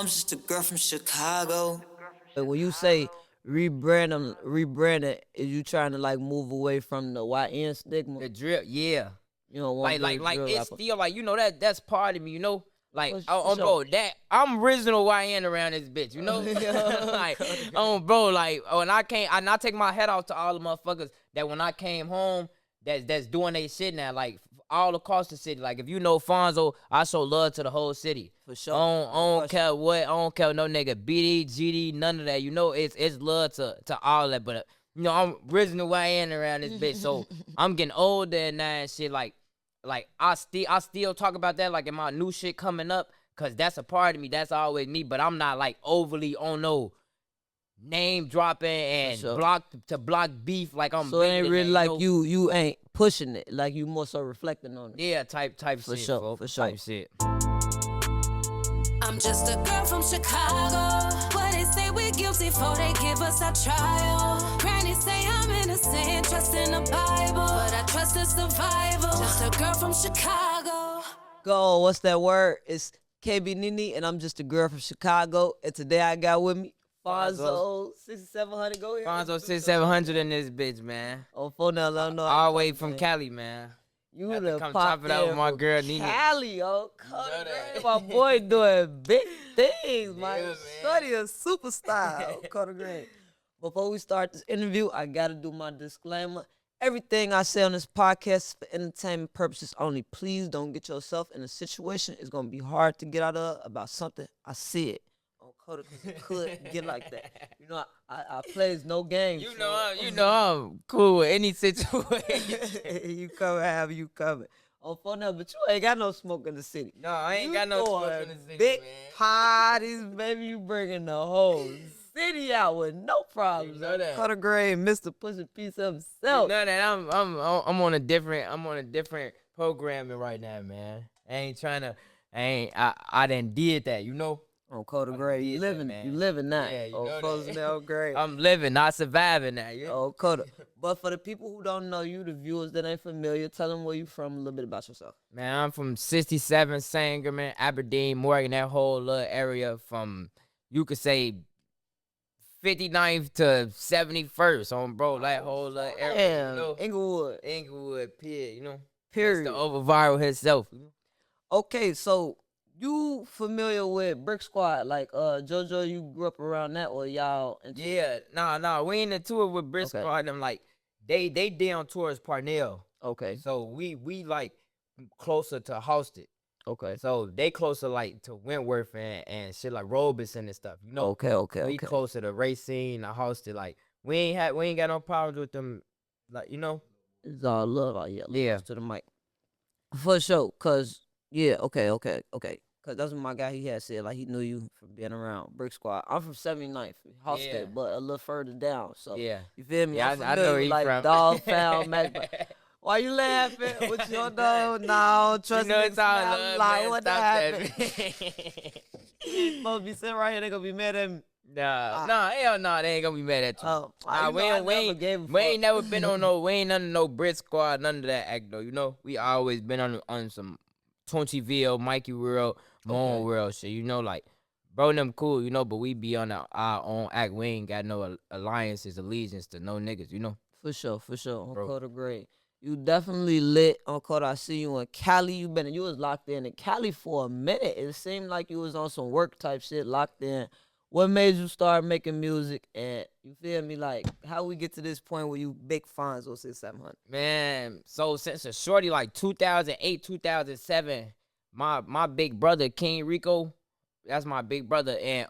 I'm just a girl from Chicago. When you say rebranding, is you trying to like move away from the YN stigma? The drill, yeah. You don't want Like drill it's rapper. still like, that's part of me, Like, For bro, that I'm original YN around this bitch, like, bro, like, and I take my head off to all the motherfuckers that when I came home, that's doing they shit now, like all across the city. Like, if you know Fonzo, I show love to the whole city. For sure. I don't care what, I don't care no nigga BD, GD, none of that. It's love to all that, but I'm original YN around this bitch, so I'm getting older now and shit. Like I still talk about that like in my new shit coming up, cause that's a part of me. That's always me. But I'm not like overly on no name dropping and block beef. Like I'm. So it ain't really like you ain't pushing it. Like you more so reflecting on it. Yeah, type for shit. Sure, for sure. Type shit. I'm just a girl from Chicago. What they say we're guilty for, they give us a trial. Granny say I'm innocent, trust in the Bible, but I trust in survival. Just a girl from Chicago. Go, what's that word? It's KB Nene, and I'm just a girl from Chicago. And today I got with me Fonzo 6700. Go here. Fonzo 6700 in this bitch, man. Oh, phone now, let them know. All the way from Cali, man. You Had to done come popped chop it up with my girl Nene. Cali, my boy doing big things, my shorty a superstar. Carter Green. Before we start this interview, I gotta do my disclaimer. Everything I say on this podcast is for entertainment purposes only. Please don't get yourself in a situation it's gonna be hard to get out of about something I said on Carter, because it could get like that. I plays no games. You know I'm cool with any situation. You coming, have you coming. On phone now, but you ain't got no smoke in the city. No, I ain't got no smoke in the city, big man. parties, baby. You bringing the whole city out with no problems. You know that. Carter Gray, Mr. Pushing Piece himself. You know that I'm on a different programming right now, man. I done did that, On Carter Gray, you living, man. you living now. Yeah, you oh, know folks that. now great. I'm living, not surviving now. Yeah. Oh, Carter. But for the people who don't know you, the viewers that ain't familiar, tell them where you from, a little bit about yourself. Man, I'm from 67 Sangerman, Aberdeen, Morgan, that whole little area from, you could say, 59th to 71st on bro, that whole little area. Inglewood. Inglewood, Pier, Period. That's the over viral himself. Okay, so you familiar with Brick Squad? Like JoJo, you grew up around that, or y'all? Yeah, nah, we ain't into it with Brick Squad. Them like they down towards Parnell. Okay. So we like closer to Halsted. Okay. So they closer like to Wentworth and shit like Robeson and stuff. Okay. We closer to Racine, to Halsted. Like we ain't got no problems with them. Like it's all love out here. Yeah. To the mic. For sure, cause okay. Cause that's what my guy he had said. Like he knew you from being around Brick Squad. I'm from 79th, Halsted, but a little further down. So yeah, you feel me? Yeah, I know you like from. Dog Found Match. Why you laughing? What you don't know? No, trust me. It's all love, like, man. what Stop happened? that. You supposed to be sitting right here. They gonna be mad at me. Nah, hell no, they ain't gonna be mad at you. We ain't never been on we ain't under no Brit Squad, none of that act though. We always been on some 20 Mikey World, Moan World shit. Like bro, them cool, but we be on our own act. We ain't got no alliances, allegiance to no niggas, For sure. On Bro. Carter Gray. You definitely lit on Carter. I see you in Cali. You was locked in Cali for a minute. It seemed like you was on some work type shit, locked in. What made you start making music? And you feel me? Like, how we get to this point where you big Fonzo 6700? Man, so since a shorty like 2008, 2007, my big brother King Rico, that's my big brother, and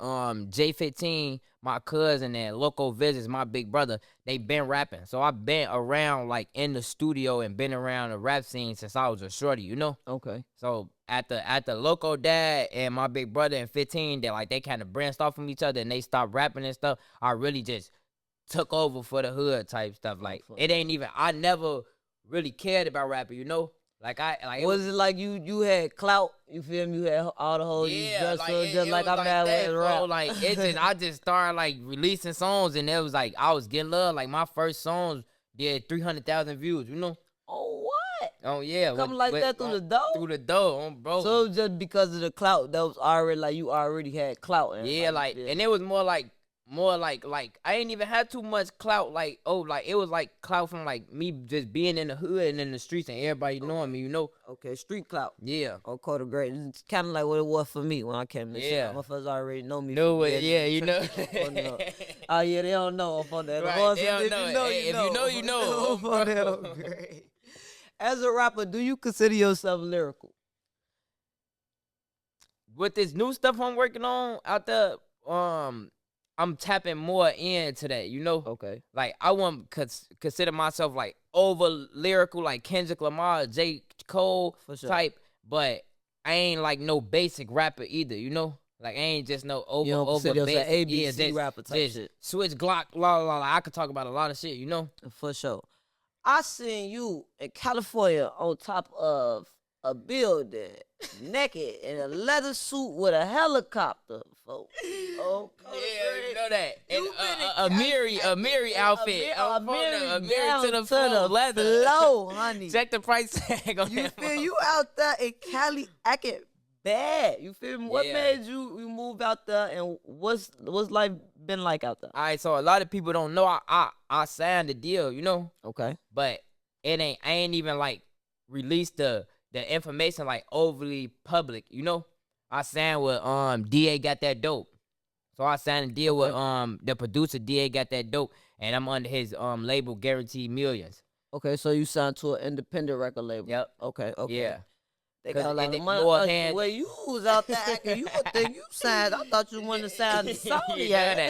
J15, my cousin, and Loco Visits, my big brother, they been rapping. So I've been around like in the studio and been around the rap scene since I was a shorty, Okay. So at the Loco dad and my big brother in 15, they kind of branched off from each other and they stopped rapping and stuff. I really just took over for the hood type stuff. Like it ain't even, I never really cared about rapping, Was it like you had clout? You feel me? You had all the whole you just like I'm at with rap. Like I just started like releasing songs and it was like I was getting love. Like my first songs did 300,000 views, Oh what? Oh yeah, Coming like that through the door? Through the door, bro. So it was just because of the clout that was already like you already had clout. And, Yeah, like, and it was more like I ain't even had too much clout. Like, it was like clout from like me just being in the hood and in the streets and everybody knowing me, you know. Okay, street clout. Yeah. On Quarter Great. It's kind of like what it was for me when I came to this Yeah. shit. Motherfuckers already know me. Yeah, you know. Oh yeah, they don't know up on that. Right, they don't know. Hey, if you know, you know. Up on that, great. As a rapper, do you consider yourself lyrical? With this new stuff I'm working on out there, I'm tapping more into that, you know? Okay. Like, I wouldn't consider myself, like, over lyrical, like Kendrick Lamar, J. Cole For sure. type, but I ain't, like, no basic rapper either, you know? Like, I ain't just no over basic. ABC rapper type shit. Switch Glock, I could talk about a lot of shit, you know? For sure. I seen you in California on top of a building, naked, in a leather suit with a helicopter, folks. Oh, yeah, you know that. And a Miri outfit. A Miri to the floor, leather. Honey. Check the price tag on You that. feel you out there in Cali acting bad. You feel me? What Yeah. made you move out there, and what's life been like out there? All right, so a lot of people don't know I signed the deal, you know, Okay. but I ain't even like released the information like overly public, you know. I signed with DA Got That Dope, so I signed a deal with the producer DA Got That Dope, and I'm under his label Guaranteed Millions. Okay, so you signed to an independent record label. Yep. Okay. Yeah. They got a lot of more money. hands. Well, you was out there acting. You would think you signed. I thought you wanted to sign to Sony. Yeah,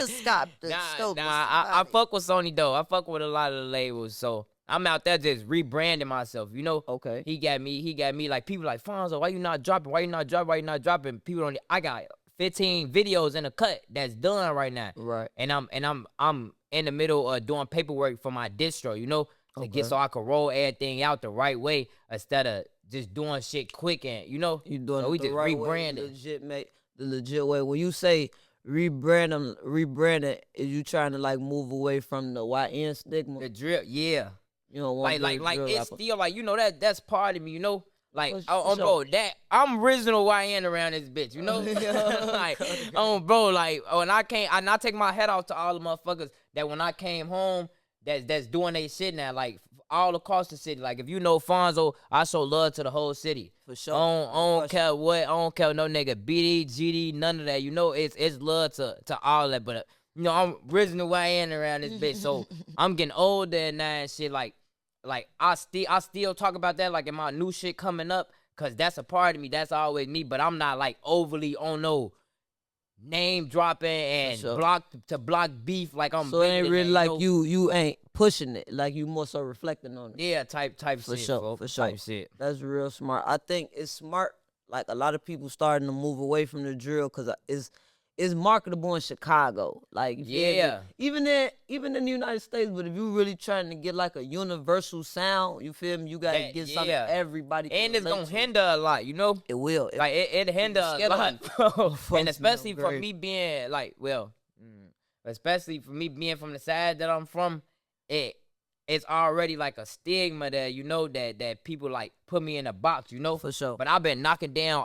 Yeah, Nah, I fuck with Sony though. I fuck with a lot of the labels, so I'm out there just rebranding myself, you know. Okay. He got me like people like Fonzo, why you not dropping? Why you not dropping? People don't. I got 15 videos in a cut that's done right now. Right. And I'm in the middle of doing paperwork for my distro, you know, to get so I can roll everything out the right way instead of just doing shit quick and you know. You doing so we it the just right rebranding. way, the legit way. When you say rebranding, is you trying to like move away from the YN stigma? The drill, yeah. You don't want like it's rapper. still like, you know, that's part of me, you know. Like, For bro, that I'm original YN around this bitch, you know. Like, bro, like when I take my head off to all the motherfuckers that when I came home that's doing their shit now, like all across the city. Like if you know Fonzo, I show love to the whole city. For sure. I don't care what, I don't care no nigga BD, GD, none of that. You know, it's love to all that. But you know, I'm original YN around this bitch, so I'm getting older now and shit. Like I still talk about that like in my new shit coming up, cause that's a part of me. That's always me. But I'm not like overly on no name dropping and block beef. Like I'm. So it ain't really like you know? you ain't pushing it. Like you more so reflecting on it. Yeah, type For shit. sure. Type shit. That's real smart. I think it's smart. Like a lot of people starting to move away from the drill because it's marketable in Chicago. Like you feel me? Yeah. even in the United States. But if you really trying to get like a universal sound, you feel me? You gotta get something everybody can and it's relate gonna to. hinder a lot, you know. It will. Like it hinder a lot, bro. And especially for great. me being like, especially for me being from the side that I'm from, it's already like a stigma that, you know, that people like put me in a box, you know. For sure. But I've been knocking down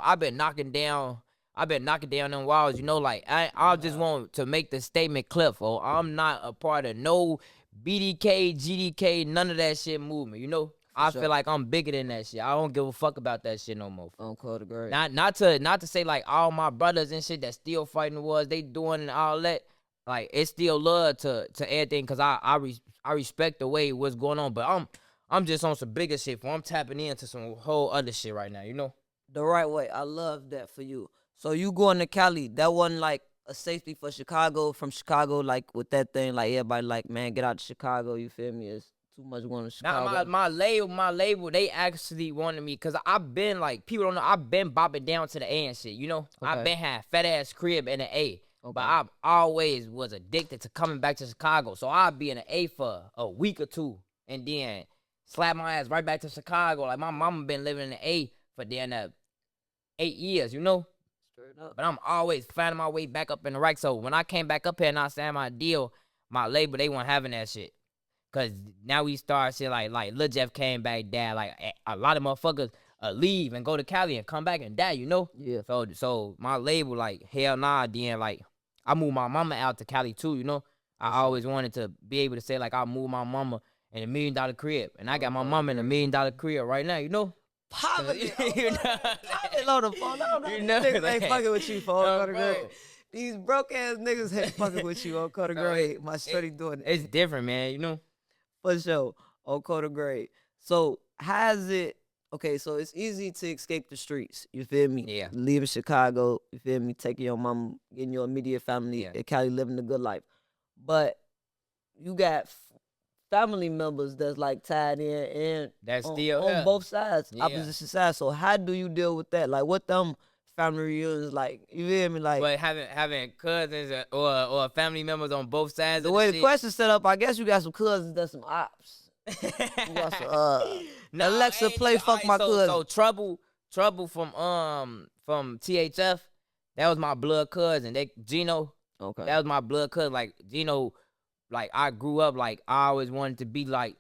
them walls, you know. Like I just want to make the statement clear, for I'm not a part of no BDK, GDK, none of that shit movement, you know. I feel like I'm bigger than that shit. I don't give a fuck about that shit no more. Not to say like all my brothers and shit that still fighting the wars, they doing and all that. Like it's still love to everything, cause I respect the way what's going on. But I'm just on some bigger shit. I'm tapping into some whole other shit right now, you know. The right way. I love that for you. So you going to Cali? That wasn't like a safety for Chicago, from Chicago, like with that thing, like everybody like, man, get out to Chicago. You feel me? It's too much going to Chicago. Now my label, they actually wanted me, cause I've been like, people don't know, I've been bopping down to the A and shit, you know. I've been had fat ass crib in the A. But I always was addicted to coming back to Chicago. So I'd be in the A for a week or two and then slap my ass right back to Chicago. Like my mama been living in the A for damn 8 years, you know? Straight up. But I'm always finding my way back up in the rack. So when I came back up here and I signed my deal, my label, they weren't having that shit. Cause now we start shit like Lil Jeff came back, dad. Like a lot of motherfuckers leave and go to Cali and come back and die, you know. Yeah. So my label like hell nah. Then like I moved my mama out to Cali too, you know. I always wanted to be able to say like I moved my mama in $1 million crib, and I got my mama in $1 million crib right now, you know. Poverty. You know, Poverty on the phone. You know, Niggas ain't like- fucking with you for Oh, Carter bro. Gray. These broke ass niggas ain't fucking with you on Carter Gray. My shorty doing it. It's different, man. You know. For sure. On Carter Gray. So how's it? Okay, so it's easy to escape the streets. You feel me? Yeah. Leaving Chicago. You feel me? Taking your mom, getting your immediate family Yeah. in Cali, living the good life. But you got family members that's like tied in and That's on, still on here. both sides, Yeah. opposition sides. So how do you deal with that? Like what them family reunions like? You feel me? Like But having cousins or family members on both sides. the of way the the shit. question set up, I guess you got some cousins that's some ops. You got some Alexa ain't play even- fuck my so, cousin. So trouble from THF. That was my blood cousin. Gino. Okay. That was my blood cousin. Like Gino, like I grew up like I always wanted to be like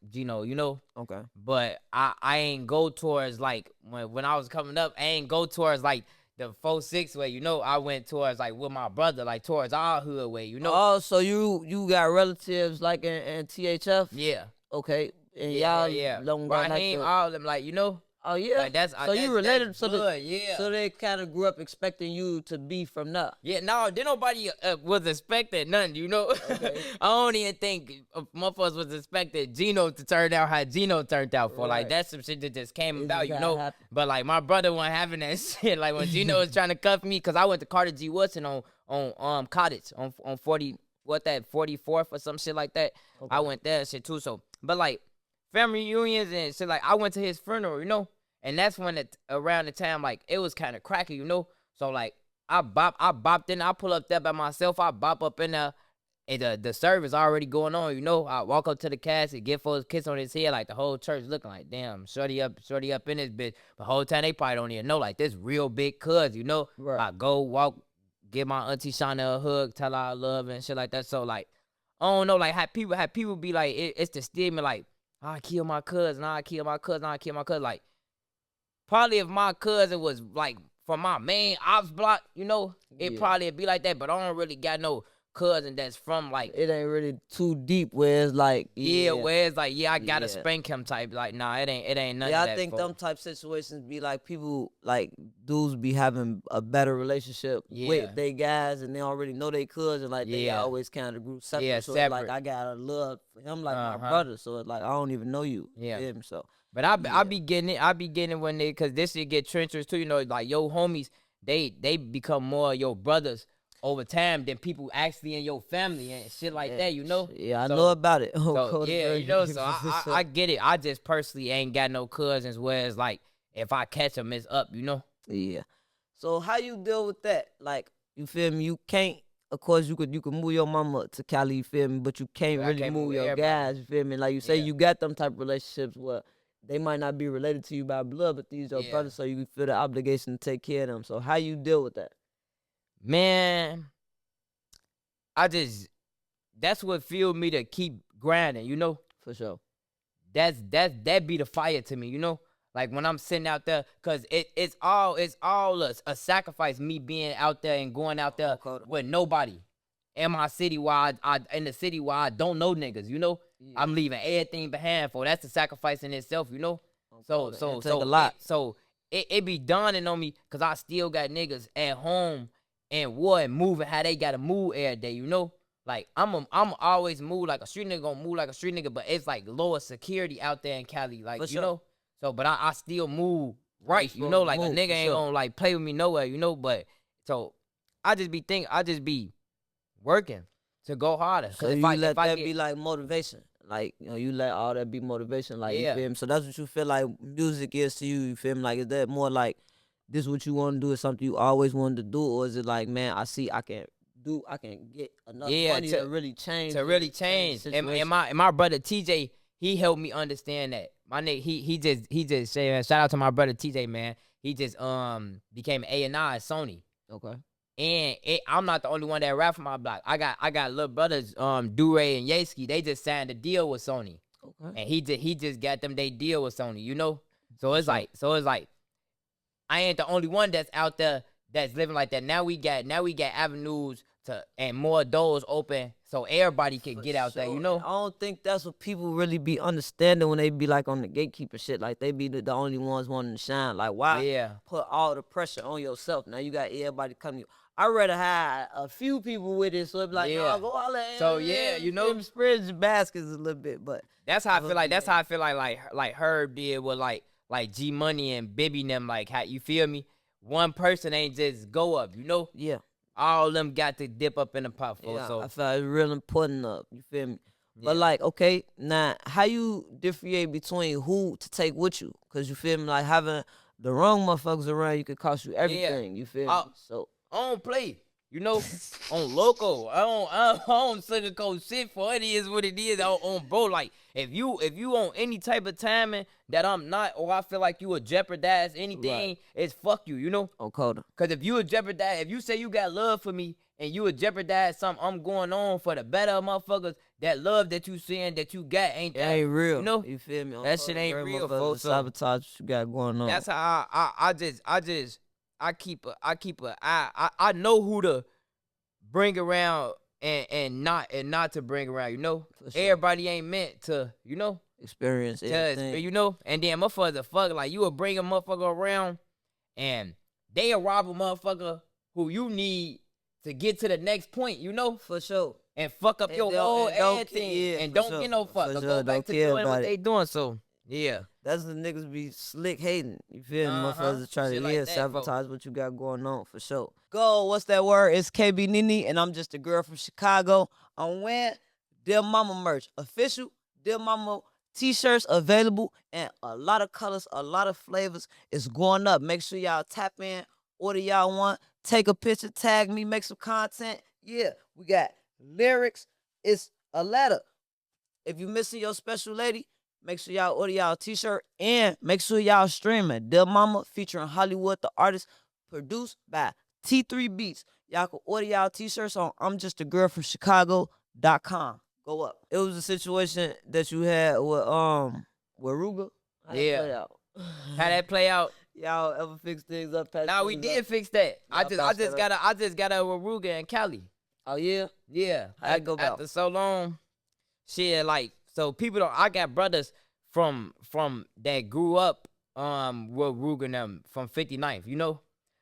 Gino, you know. Okay. But I ain't go towards like when I was coming up. I ain't go towards like the 4-6 way, you know. I went towards like with my brother, like towards our hood way, you know. Oh, so you got relatives like in THF? Yeah. Okay. And Yeah, y'all yeah. don't got like Raheem, the, all of them, like, you know. oh yeah. Like that's so you related that's so blood, yeah. so they kind of grew up expecting you to be from there. Yeah, no, then nobody was expecting nothing, you know. Okay. I don't even think motherfuckers was expecting Gino to turn out how Gino turned out for. Right. Like that's some shit that just came It about, just you gotta know. happen. But like my brother wasn't having that shit. Like when Gino was trying to cuff me, cause I went to Carter G. Woodson on Cottage on 44th or some shit like that. Okay. I went there and shit too. So, but like family reunions and shit, like I went to his funeral, you know. And that's when around the time like it was kind of cracky, you know. So like I bopped in. I pull up there by myself. I bop up in there. And the service already going on, you know. I walk up to the casket, give folks a kiss on his head, like the whole church looking like, damn, shorty up in this bitch. But the whole time they probably don't even know, like this real big cuz, you know. Right. I go walk, give my auntie Shauna a hug, tell her I love her and shit like that. So like, I don't know, like how people be like, it's the stigma, like, I kill my cousin, I kill my cousin, I kill my cousin, like. Probably if my cousin was like from my main ops block, you know, it Yeah. probably would be like that. But I don't really got no cousin that's from like It ain't really too deep where it's like where it's like I gotta Yeah. spank him type. Like nah, it ain't nothing. Yeah, of I that think for- them type situations be like people like dudes be having a better relationship Yeah. with they guys and they already know they cousin like they Yeah. always kind of group separate. Yeah, so it's like separate. I got a love for him like my Uh-huh. brother. So it's like I don't even know you. Yeah. You feel me? So But I be getting it when they, cause this shit get treacherous too. You know, like your homies, they become more your brothers over time than people actually in your family and shit like that. You know. Yeah, I So- know about it. So yeah, you know. So I get it. I just personally ain't got no cousins. Whereas like if I catch them, it's up. You know. Yeah. So how you deal with that? Like, you feel me? You can't. Of course, you could move your mama to Cali, you feel me? But you can't But I really can't move move your everybody. guys, you feel me? Like you say, Yeah. you got them type of relationships where they might not be related to you by blood, but these your Yeah. brothers, so you feel the obligation to take care of them. So how you deal with that? Man, that's what fueled me to keep grinding. You know. For sure. That be the fire to me, you know. Like when I'm sitting out there, cause it's all a sacrifice. Me being out there and going out there Okay. with nobody in my city while in the city while I don't know niggas, you know. Yeah. I'm leaving everything behind for. That's a sacrifice in itself, you know. So It take a lot. It be dawning on me, cause I still got niggas at home and what moving how they gotta move every day, you know. Like I'm always move like a street nigga, gonna move like a street nigga, but it's like lower security out there in Cali, like For you sure. know. So, but I still move right, you supposed know, to like a move, nigga for ain't sure. gonna like play with me nowhere, you know. But so I just be working to go harder. 'Cause So if you I- let if I that get- be like motivation. Like, you know, you let all that be motivation. Like, Yeah. you feel me? So that's what you feel like music is to you. You feel me? Like, is that more like this what you want to do? Is something you always wanted to do? Or is it like, man, I see I can get enough Yeah, money to really change. to it, really change. the And situation? my brother TJ, he helped me understand that. My nigga, he just say, man, shout out to my brother TJ, man. He just became A&I at Sony. Okay. I'm not the only one that rap for my block. I got little brothers, Duray and Yeski. They just signed a deal with Sony. Okay. And he just got them they deal with Sony, you know? So it's like I ain't the only one that's out there that's living like that. Now we got avenues to and more doors open so everybody can get out there, you know? I don't think that's what people really be understanding when they be like on the gatekeeper shit. Like they be the only ones wanting to shine. Like why put all the pressure on yourself? Now you got everybody coming to you. I'd rather have a few people with it, so it be like, no, go all in. So you know, spread your baskets a little bit, but that's how I feel like. That's how I feel like Herb did with like G Money and Bibby and them. Like how you feel me? One person ain't just go up, you know? Yeah. All of them got to dip up in the pot for. Yeah, So I feel it's real important up. You feel me? But like, okay, now how you differentiate between who to take with you? Cause you feel me? Like having the wrong motherfuckers around you could cost you everything. You feel me? So I don't play, you know, on local. I don't sugarcoat shit for it is what it is on bro. Like if you on any type of timing that I'm not, or I feel like you would jeopardize anything, it's fuck you, you know? on Coda. Cause if you would jeopardize, if you say you got love for me and you would jeopardize something I'm going on for the better of motherfuckers, that love that you saying that you got ain't that, ain't real. You know? You feel me? On That Coda, shit ain't girl, real, motherfuckers folks. sabotage what you got going on. That's how I know who to bring around and not to bring around, you know? Sure. Everybody ain't meant to, you know? Experience everything. You know? And then motherfuckers a fuck, like you will bring a motherfucker around and they'll rob a motherfucker who you need to get to the next point, you know? For sure. And fuck up your whole everything and don't sure. get no fuck. For Go sure. back Don't to care doing about what it. they doing, so yeah. That's the niggas be slick hating. You feel me? Motherfuckers trying Shit to like that, sabotage what you got going on for sure. Go, what's that word? It's KB Nene, and I'm just a girl from Chicago. I'm wearing Dear Mama merch. Official Dear Mama t-shirts available and a lot of colors, a lot of flavors. It's going up. Make sure y'all tap in, order y'all want, take a picture, tag me, make some content. Yeah, we got lyrics. It's a letter. If you missing your special lady, make sure y'all order y'all a t-shirt and make sure y'all streaming Dear Mama featuring Hollywood the artist, produced by T3 Beats. Y'all can order y'all t-shirts on I'm Just a Girl from Chicago.com. Go up. It was a situation that you had with Ruger. How that play out? How that play out? Y'all ever fix things up? Nah, we did fix that. I just got a Ruger in Cali. Oh yeah? Yeah. How that go about? After so long, shit, like, so people don't, I got brothers from that grew up with Ruger and them from 59th, you know?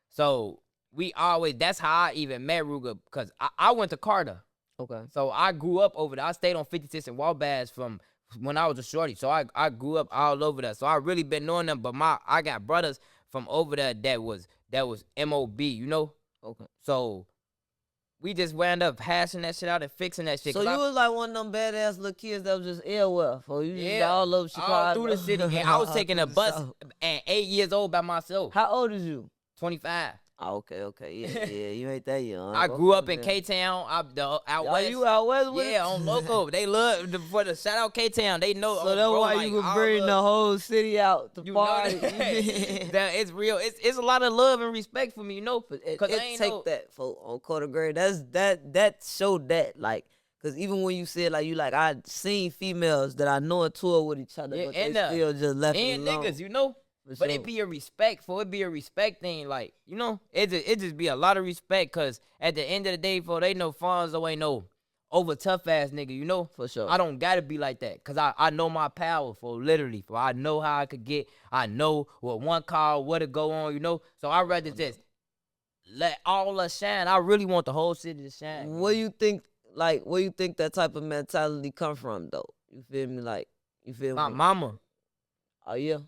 So we always, that's how I even met Ruger, because I went to Carter. Okay. So I grew up over there. I stayed on 56 and Wabash from when I was a shorty. So I grew up all over there. So I really been knowing them, but I got brothers from over there that was MOB, you know? Okay. So we just wound up hashing that shit out and fixing that shit. So you was like one of them badass little kids that was just airwell. So you just got all over Chicago. All through the city. And I was taking a bus at 8 years old by myself. How old is you? 25. Oh, okay. Yeah, you ain't that young. I grew up in K-Town, out west. You out west with Yeah, on local. They love for the shout out K-Town. They know. So that's why you can bring the whole city out to party. That it's real. It's a lot of love and respect for me, you know. Cause it I ain't take that for on Coda Grade. That showed that like. Cause even when you said like you like I seen females that I know a tour with each other, but they still just left it alone. Niggas, you know. But it be a respect thing, like, you know, it just be a lot of respect, cause at the end of the day, for they know Fonzo ain't no over tough ass nigga, you know. For sure. I don't gotta be like that, cause I know my power, literally, I know how I could get, I know what one call, what to go on, you know. So I rather just let all us shine. I really want the whole city to shine. Where you think that type of mentality come from though? You feel me? Like you feel my me? mama. Oh yeah.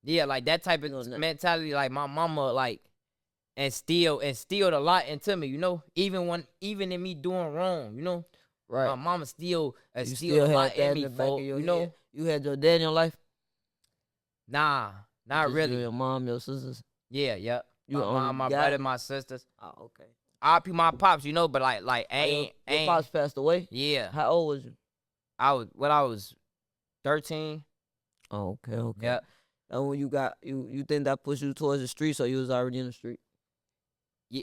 Yeah, like that type of mentality, like my mama, like, instilled a lot into me, you know. Even in me doing wrong, you know. Right. My mama still You a lot in me, for you know. Head. You had your dad in your life? Nah, not Just really. You, your mom, your sisters. Yeah. You my mom, my brother, my sisters. Oh, okay. I be my pops, you know, but like ain't. Your pops passed away. Yeah. How old was you? I was 13. Oh, okay. Yeah. And when you think that pushed you towards the streets, or you was already in the street? Yeah,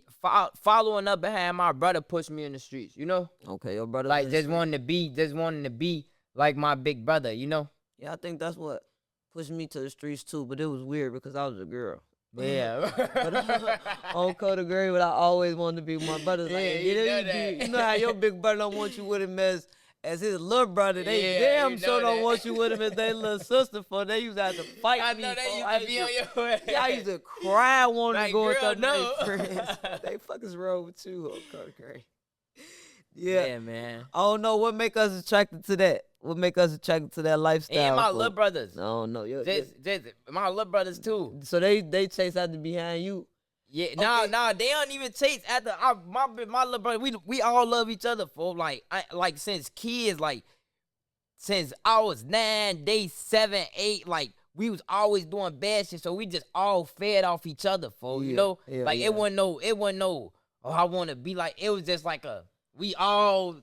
following up behind my brother pushed me in the streets, you know? Okay, your brother. Like just wanting to be like my big brother, you know? Yeah, I think that's what pushed me to the streets too. But it was weird because I was a girl. Yeah. But on Code of Gray, but I always wanted to be my brother. Yeah, Like, you know you that. you know how your big brother don't want you with him as his little brother. They Yeah, damn you sure know don't that. want you with him as their little sister. For they used to have to fight I me. know they for. used to be on your way. Yeah, I used to cry wanting Like, to go with girl, them no. friends. They fuckers wrong with you on Code of Gray. Yeah. Yeah, man. I don't know what make us attracted to that. What make us attracted to that lifestyle? And my fool. little brothers. No, no. Just my little brothers too. So they chase after behind you. Yeah, Okay. nah, they don't even chase after my little brother. We all love each other for like since kids, like since I was 9, they 7, 8, like we was always doing bad shit. So we just all fed off each other for you Yeah, know, yeah, like yeah. it wasn't no. Oh, I want to be like. It was just like we all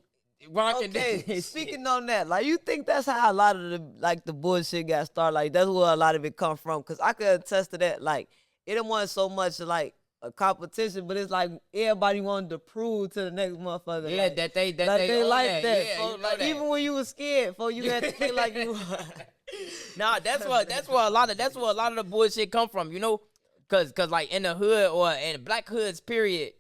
rocking. Okay, this speaking on that, like you think that's how a lot of the bullshit got started? Like that's where a lot of it come from. Cause I could attest to that. Like it wasn't so much like a competition, but it's like everybody wanted to prove to the next motherfucker. Yeah, like, that they like own that. Yeah, fo. you know Like that. even when you was scared, you had to feel like you. Nah, that's where a lot of the bullshit come from, you know, cause like in the hood or in black hoods, period,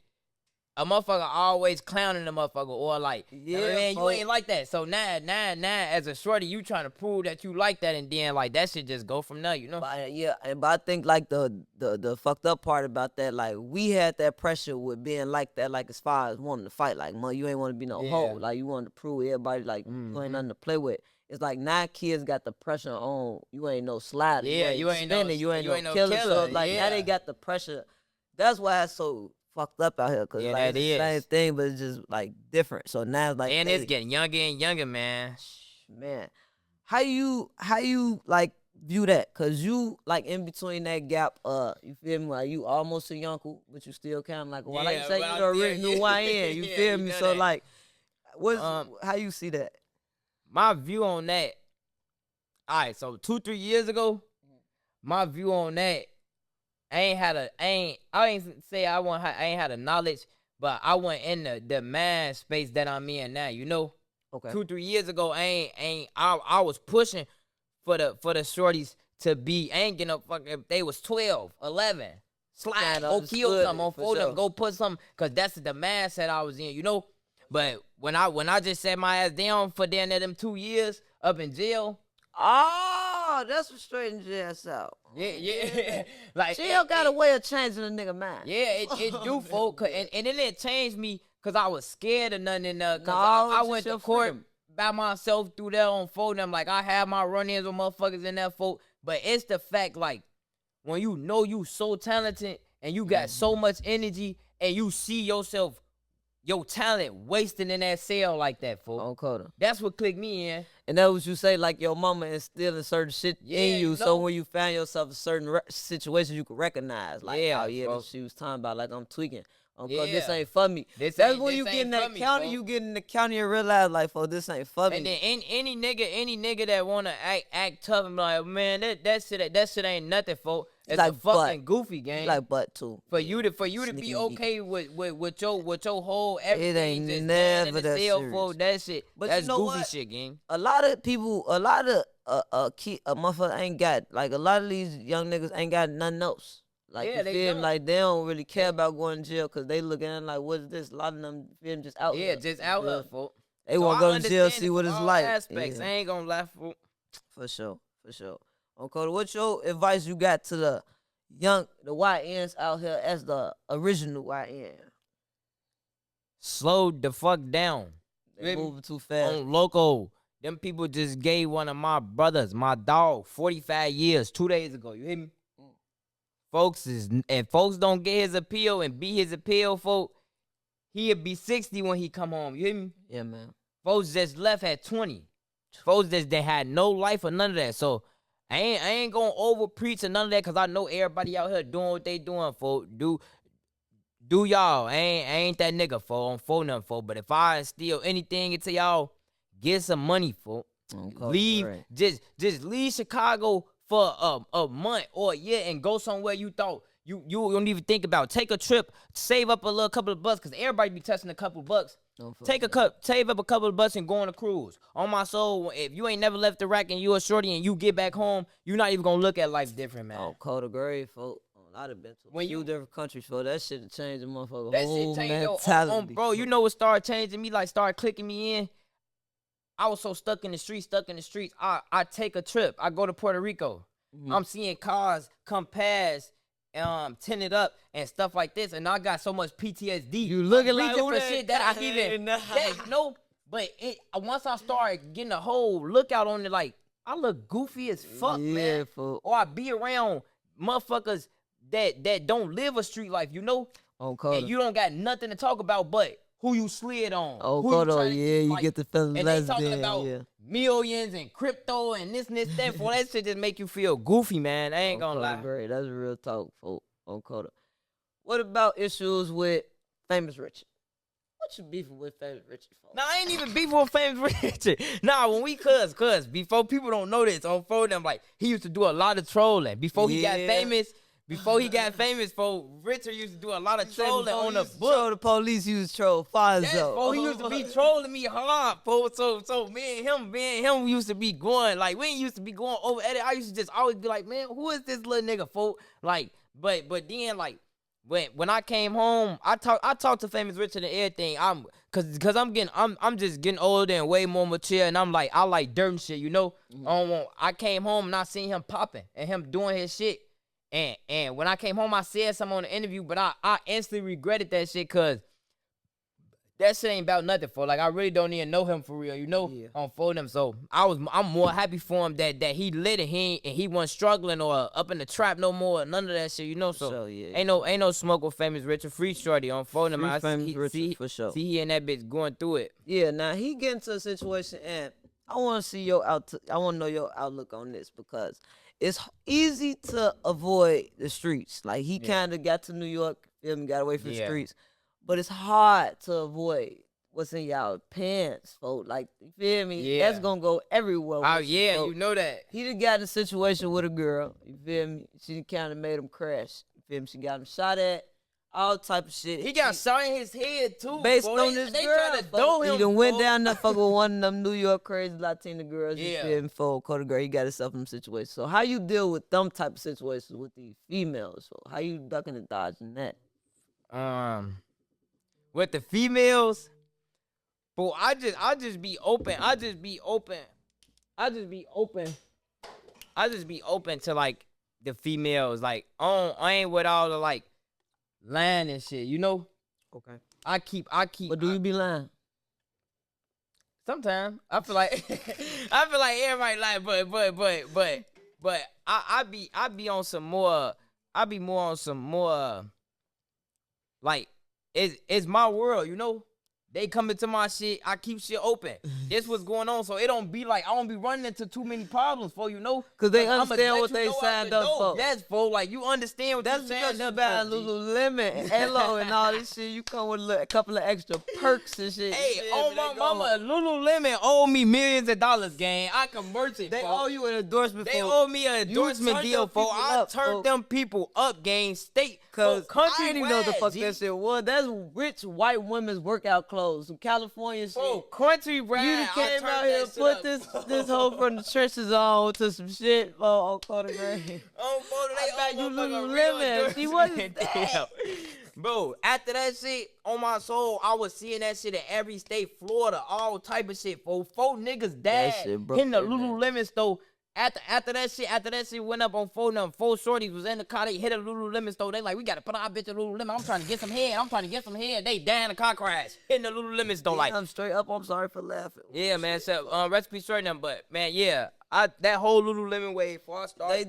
a motherfucker always clowning a motherfucker or like, Yeah, man, you fo. ain't like that. So now as a shorty, you trying to prove that you like that, and then like that shit just go from there, you know. But but I think like the fucked up part about that, like we had that pressure with being like that, like as far as wanting to fight, like you ain't want to be no Yeah. hoe, like you wanted to prove everybody like you ain't nothing to play with. It's like now kids got the pressure on you ain't no slider, Yeah, you ain't no- spinning, you ain't you ain't no no killer. killer, So like now yeah. they got the pressure. That's why it's so fucked up out here, cause Yeah, like that it's the same is. thing, but it's just like different. So now it's like And they- it's getting younger and younger, man. man, how you like view that? Cause you like in between that gap, you feel me? Like you almost a yonkle, but you still kind of like, well, like you Yeah, say, but you the I'm there, original yeah. YN. You Yeah, feel you me? know So that. like, what's how you see that? My view on that. All right, so 2-3 years ago, my view on that, I ain't say I ain't had a knowledge, but I went in the mind space that I'm in now. You know, Okay. 2-3 years ago, I was pushing for the shorties to be. I ain't getting no fuck if they was 12, 11. Slide, Kinda go kill understood something, it, for unfold them, sure. go put something, cause that's the mindset I was in. You know, but when I just sat my ass down for damn near them 2 years up in jail. Oh, that's what straightens your ass out. Yeah. Like Jail got a way of changing a nigga mind. Yeah, it do, folk. And it didn't change me because I was scared of nothing in there. Cause No, I it's went just your to court freedom. by myself through there on phone. I'm like, I have my run-ins with motherfuckers in that folk. But it's the fact, like, when you know you so talented and you got so much energy and you see yourself, your talent wasting in that cell like that, folk. On Coda. That's what clicked me in. And that was you say, like your mama instilling certain shit Yeah, in you. you So know. when you found yourself in certain situations, you could recognize, like, Yeah, oh yeah, bro. this she was talking about, like I'm tweaking. This Yeah. ain't for me. This That's ain't- when this you get ain't in for that me, county. bro. You get in the county and realize, like, oh, this ain't for me. And then any nigga that wanna act tough and be like, man, that shit ain't nothing, folk. It's like, a fucking but- goofy game. like, but too. for you to be Sneaky okay with your whole everything. ain't just never in the that cell, serious. folk, that shit. But you That's know goofy what? shit, gang. A lot of people, a lot of motherfucker ain't got, like, a lot of these young niggas ain't got nothing else. Like, Yeah, you they feel me? don't. Like, they don't really care about going to jail because they looking at it like, what is this? A lot of them feel me, just out Yeah, here. just You out feel here, me? folk. They So want to I go to jail, understand see it what from it's all like. Aspects. Yeah. I ain't gonna lie, folk. For sure. Okay, what's your advice you got to the YNs out here as the original YN? Slow the fuck down. They moving too fast. On loco. Them people just gave one of my brothers, my dog, 45 years 2 days ago. You hear me? If folks don't get his appeal and be his appeal, folk, he'll be 60 when he come home. You hear me? Yeah, man. Folks just left at 20. Folks just they had no life or none of that. So I ain't gonna over preach or none of that because I know everybody out here doing what they doing, folks. Do y'all. I ain't that nigga, folks. I'm for nothing, folks. But if I instill anything into y'all, get some money, folks. Okay, Leave, right. just leave Chicago for a month or a year and go somewhere you thought you don't even think about. Take a trip, save up a little couple of bucks, cause everybody be touching a couple of bucks. Save up a couple of bucks and go on a cruise. On my soul, if you ain't never left the rack and you a shorty and you get back home, you're not even gonna look at life different, man. Oh, cold grade, folks. I'd have been to a few different countries, folks. That shit changed the motherfucker whole mentality. Bro, you know what started changing me? Like, started clicking me in. I was so stuck in the streets. I take a trip. I go to Puerto Rico. I'm seeing cars come past, tinted up and stuff like this, and I got so much PTSD. You looking like different shit that I even but once I started getting a whole lookout on it, like I look goofy as fuck, man. Or I be around motherfuckers that don't live a street life, you know? And you don't got nothing to talk about but who you slid on. You get the feeling and less they talking about millions and crypto and this, that. For that shit just make you feel goofy, man. I ain't gonna lie. Great. That's real talk, folks. On Coda. What about issues with Famous Richard? What you beefing with Famous Richard for? Nah, I ain't even beefing with Famous Richard. Nah, when we cuz, before people don't know this, on phone them, like, he used to do a lot of trolling. Before he got famous, for Richard used to do a lot of trolling on the book. Troll the police, he was troll Fonzo. He used to be trolling me hard, folks. So me and him used to be going, like, we ain't used to be going over at it. I used to just always be like, man, who is this little nigga, folks? Like, but then, like, when I came home, I talked to Famous Richard and everything. Cause I'm just getting older and way more mature, and I'm like, I like dirt and shit, you know. I came home and I seen him popping and him doing his shit. And when I came home, I said something on the interview, but I instantly regretted that shit, cause that shit ain't about nothing, for like, I really don't even know him for real, you know, on for them. So I'm more happy for him that he lit it, he wasn't struggling or up in the trap no more, none of that shit, you know. So ain't no smoke with Famous Richard. Free shorty on for them. For sure. See, he and that bitch going through it. Yeah, now he get into a situation, and I want to see I want to know your outlook on this, because it's easy to avoid the streets. Like, he kind of got to New York, got away from the streets. But it's hard to avoid what's in y'all pants, folks. Like, you feel me? Yeah. That's going to go everywhere. Oh, yeah, folks. You know that. He done got in a situation with a girl, you feel me? She kind of made him crash, you feel me? She got him shot at, all type of shit. He got shot in his head, too. Based on this girl. He done went down there fucking with one of them New York crazy Latina girls, you feel me? For Coda Girl, he got himself in them situations. So how you deal with them type of situations with these females? So how you ducking and dodging that? With the females, bro, I just be open to, like, the females. Like, I ain't with all the, like, lying and shit, you know? Okay. I keep. But do you be lying? Sometimes I feel like everybody lie, but I be on some more. I be more on some more. Like, it's my world, you know? They come into my shit, I keep shit open. This what's going on, so it don't be like I don't be running into too many problems for, you know? Because they understand what they signed up for. That's for, like, you understand what that's you signed up for. That's because you buying Lululemon and Elo and all this shit. You come with a couple of extra perks and shit. Hey, oh my mama, Lululemon owe me millions of dollars, gang. I convert it, They owe you an endorsement. They owe me an endorsement deal, for I turned them people up, gang. State, because country. I didn't even know what the fuck that shit was. That's rich white women's workout clothes. Some California shit. Oh, country brand. You came out here and put this whole from the trenches on to some shit on Coda Gray. Oh, bro, you Lululemon. See what is that? Bro, after that shit, on my soul, I was seeing that shit in every state, Florida, all type of shit. Four niggas died in the Lululemon store. After that shit went up on phone number. 4 shorties was in the car. They hit a Lululemon store. They like, we gotta put our bitch in Lululemon. I'm trying to get some head. They die in a car crash. Hitting the Lululemon store. Like, I'm straight up. I'm sorry for laughing. Yeah, man. So recipe short them, but man, yeah. That whole Lululemon wave before I started.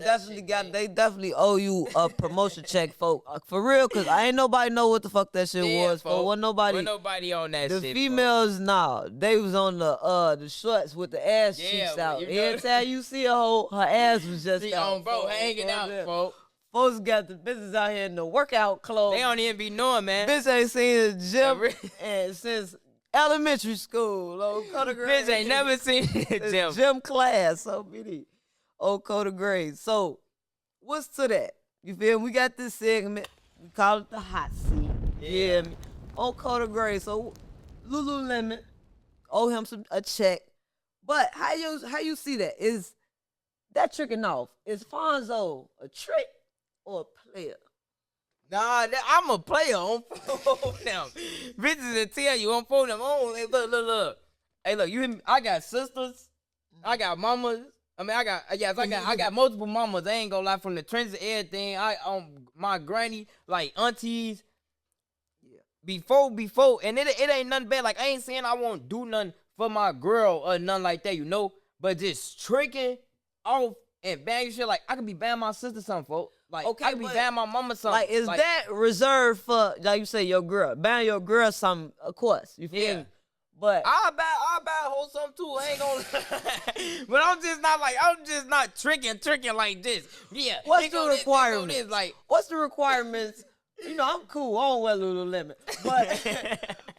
They definitely owe you a promotion check, folk. For real, cause I ain't nobody know what the fuck that shit was. For wasn't nobody on that shit. The females, nah, they was on the shorts with the ass cheeks out. Every time you see a hoe, her ass was just out. Bro, hanging out, folks. Folks got the business out here in the workout clothes. They don't even be knowing, man. Bitch ain't seen a gym and since elementary school. Bitch ain't never seen a gym class. So many old Coda grades. So what's to that? You feel me? We got this segment. We call it the hot seat. Yeah. Me? On Coda Gray. So Lululemon owe him a check. But how you see that? Is that tricking off? Is Fonzo a trick or a player? Nah, I'm a player on phone them. Bitches will tell you on phone them. Oh, hey, look. Hey, look, you hear me? I got sisters. I got mamas. I mean, I got multiple mamas. I ain't gonna lie, from the trends and everything. My granny, like aunties. Yeah. Before, and it ain't nothing bad. Like, I ain't saying I won't do nothing for my girl or nothing like that, you know. But just tricking off and banging shit, like I could be banging my sister something, folks. Like, okay, I could be banging my mama something. Like, is that reserved for, like you say, your girl? Bang your girl something, of course. You feel me? But I'll buy a whole something too. I ain't gonna. But I'm just not tricking like this. Yeah. What's the requirements? Like, what's the requirements? You know, I'm cool. I don't wear Lululemon. But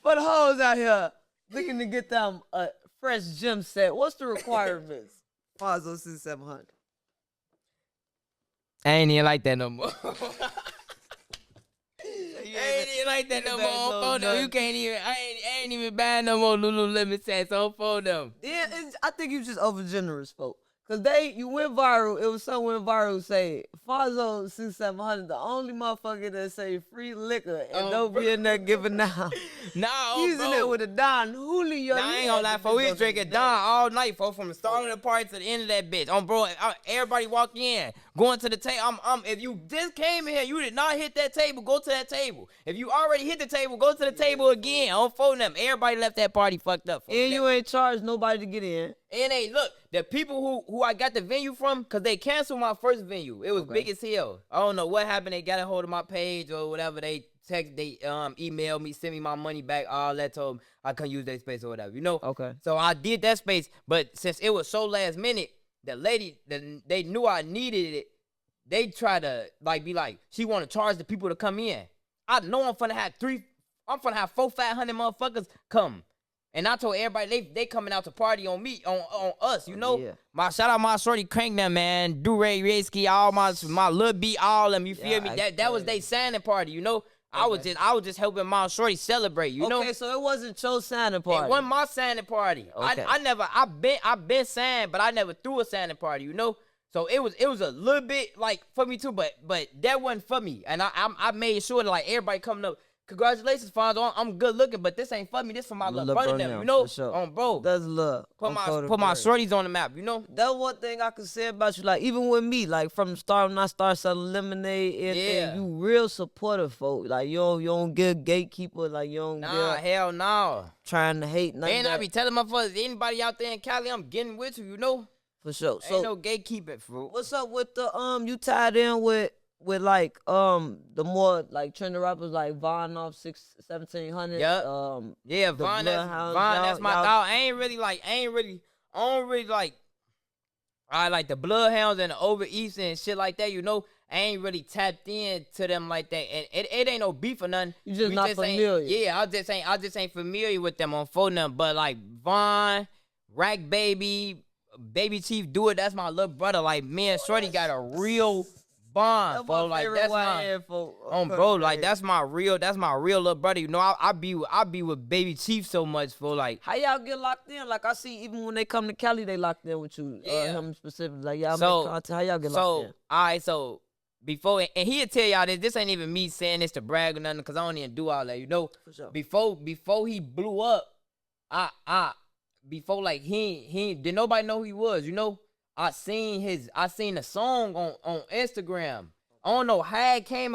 for the hoes out here looking to get them a fresh gym set, what's the requirements? Fonzo 6700. I ain't even like that no more. I ain't even like that no more on phone them. You can't even. I ain't even buying no more Lululemon sets on phone them. Yeah, I think you just overgenerous, folks. Cause you went viral. It was someone went viral say Fonzo 6700, the only motherfucker that say free liquor and don't be in there giving out. Nah, he's in there with a Don Julio. Nah, I ain't gonna lie, for we drinking Don all night, for from the start of the party to the end of that bitch. Bro, everybody walk in, going to the table. If you just came in here, you did not hit that table, go to that table. If you already hit the table, go to the table again. On phone them. Everybody left that party fucked up. And you ain't charged nobody to get in. And look, the people who I got the venue from, cause they canceled my first venue. It was big as hell. I don't know what happened. They got a hold of my page or whatever. They emailed me, sent me my money back. All that, told them I couldn't use that space or whatever. You know. Okay. So I did that space, but since it was so last minute, the lady, they knew I needed it. They tried to be like, she want to charge the people to come in. I know I'm finna have 400-500 motherfuckers come. And I told everybody they coming out to party on me, on us, you know. Yeah. Shout out my shorty Crank them, man. Do-Ray, Rizky, all my Lil B, all them. You feel me? That was they signing party, you know. Okay. I was just helping my shorty celebrate, you know. Okay, so it wasn't your signing party. It wasn't my signing party. Okay. I been signed, but I never threw a signing party, you know. So it was a little bit like for me too, but that wasn't for me. And I made sure that like everybody coming up. Congratulations, Fonzo. I'm good looking, but this ain't for me. This for my little brother now, you know? Sure. Bro. That's love. Put my shorties on the map, you know? That's one thing I can say about you. Like, even with me, like, from the start when I started selling lemonade, you real supportive, folks. Like, you don't get gatekeeper. Like, you don't hell no. Trying to hate nothing. And I be telling motherfuckers, anybody out there in Cali, I'm getting with you, you know? For sure. Ain't no gatekeeping, fool. What's up with the, you tied in with like the more like trending rappers like Von off 1700. Yep. Yeah, Von that's my dog. I like the Bloodhounds and the Over East and shit like that, you know. I ain't really tapped in to them like that. And it ain't no beef or nothing. You just not familiar. Yeah, I just ain't familiar with them on phone number. But like Von, Rack Baby, Baby Chief Do It, that's my little brother. Like, me and Shorty got a real bond, bro. Like that's bro. Like that's my real little brother. You know, I be with Baby Chief so much, for like. How y'all get locked in? Like I see, even when they come to Cali, they locked in with you. Him specifically. Like y'all make content. How y'all get locked in? All right, so before, and he'll tell y'all this ain't even me saying this to brag or nothing, because I don't even do all that. You know, for sure. Before he blew up, before like he did nobody know who he was. You know. I seen the song on Instagram. I don't know how I came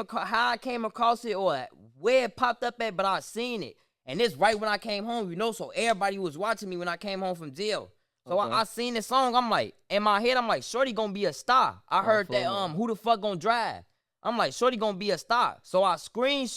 across it or where it popped up at, but I seen it. And it's right when I came home, you know, so everybody was watching me when I came home from jail. So I seen the song. I'm like, in my head, I'm like, Shorty gonna be a star. I heard that who the fuck gonna drive? I'm like, Shorty gonna be a star. So I screen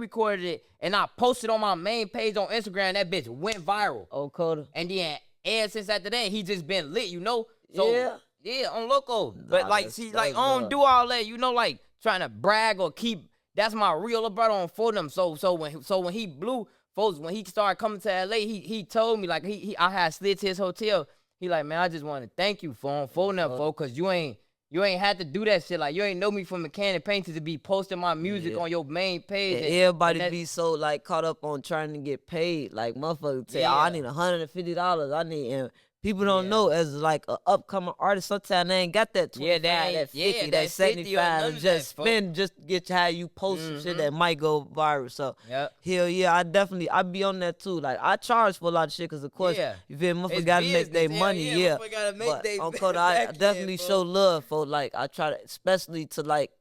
recorded it and I posted on my main page on Instagram. That bitch went viral. Oh, Coda. And then ever since after that, he just been lit, you know. So, yeah, on loco. But like, see, like, I don't do all that, you know, like trying to brag or keep. That's my real brother on for them. So when he blew, folks, when he started coming to LA, he told me like I had slid to his hotel. He like, man, I just want to thank you for them, folks, cause you ain't You ain't had to do that shit. Like, you ain't know me from Mechanic Painters to be posting my music on your main page. And everybody be so, like, caught up on trying to get paid. Like, motherfuckers say, I need $150. I need, and people don't know as, like, an upcoming artist, sometimes they ain't got that 25, that 50, that 75 to just spend just to get how you post some shit that might go viral. So, hell yeah, I be on that too. Like, I charge for a lot of shit because, of course, you feel me, motherfuckers got to make their money, but on Coda, I definitely show love for, like, I try to, especially to, like,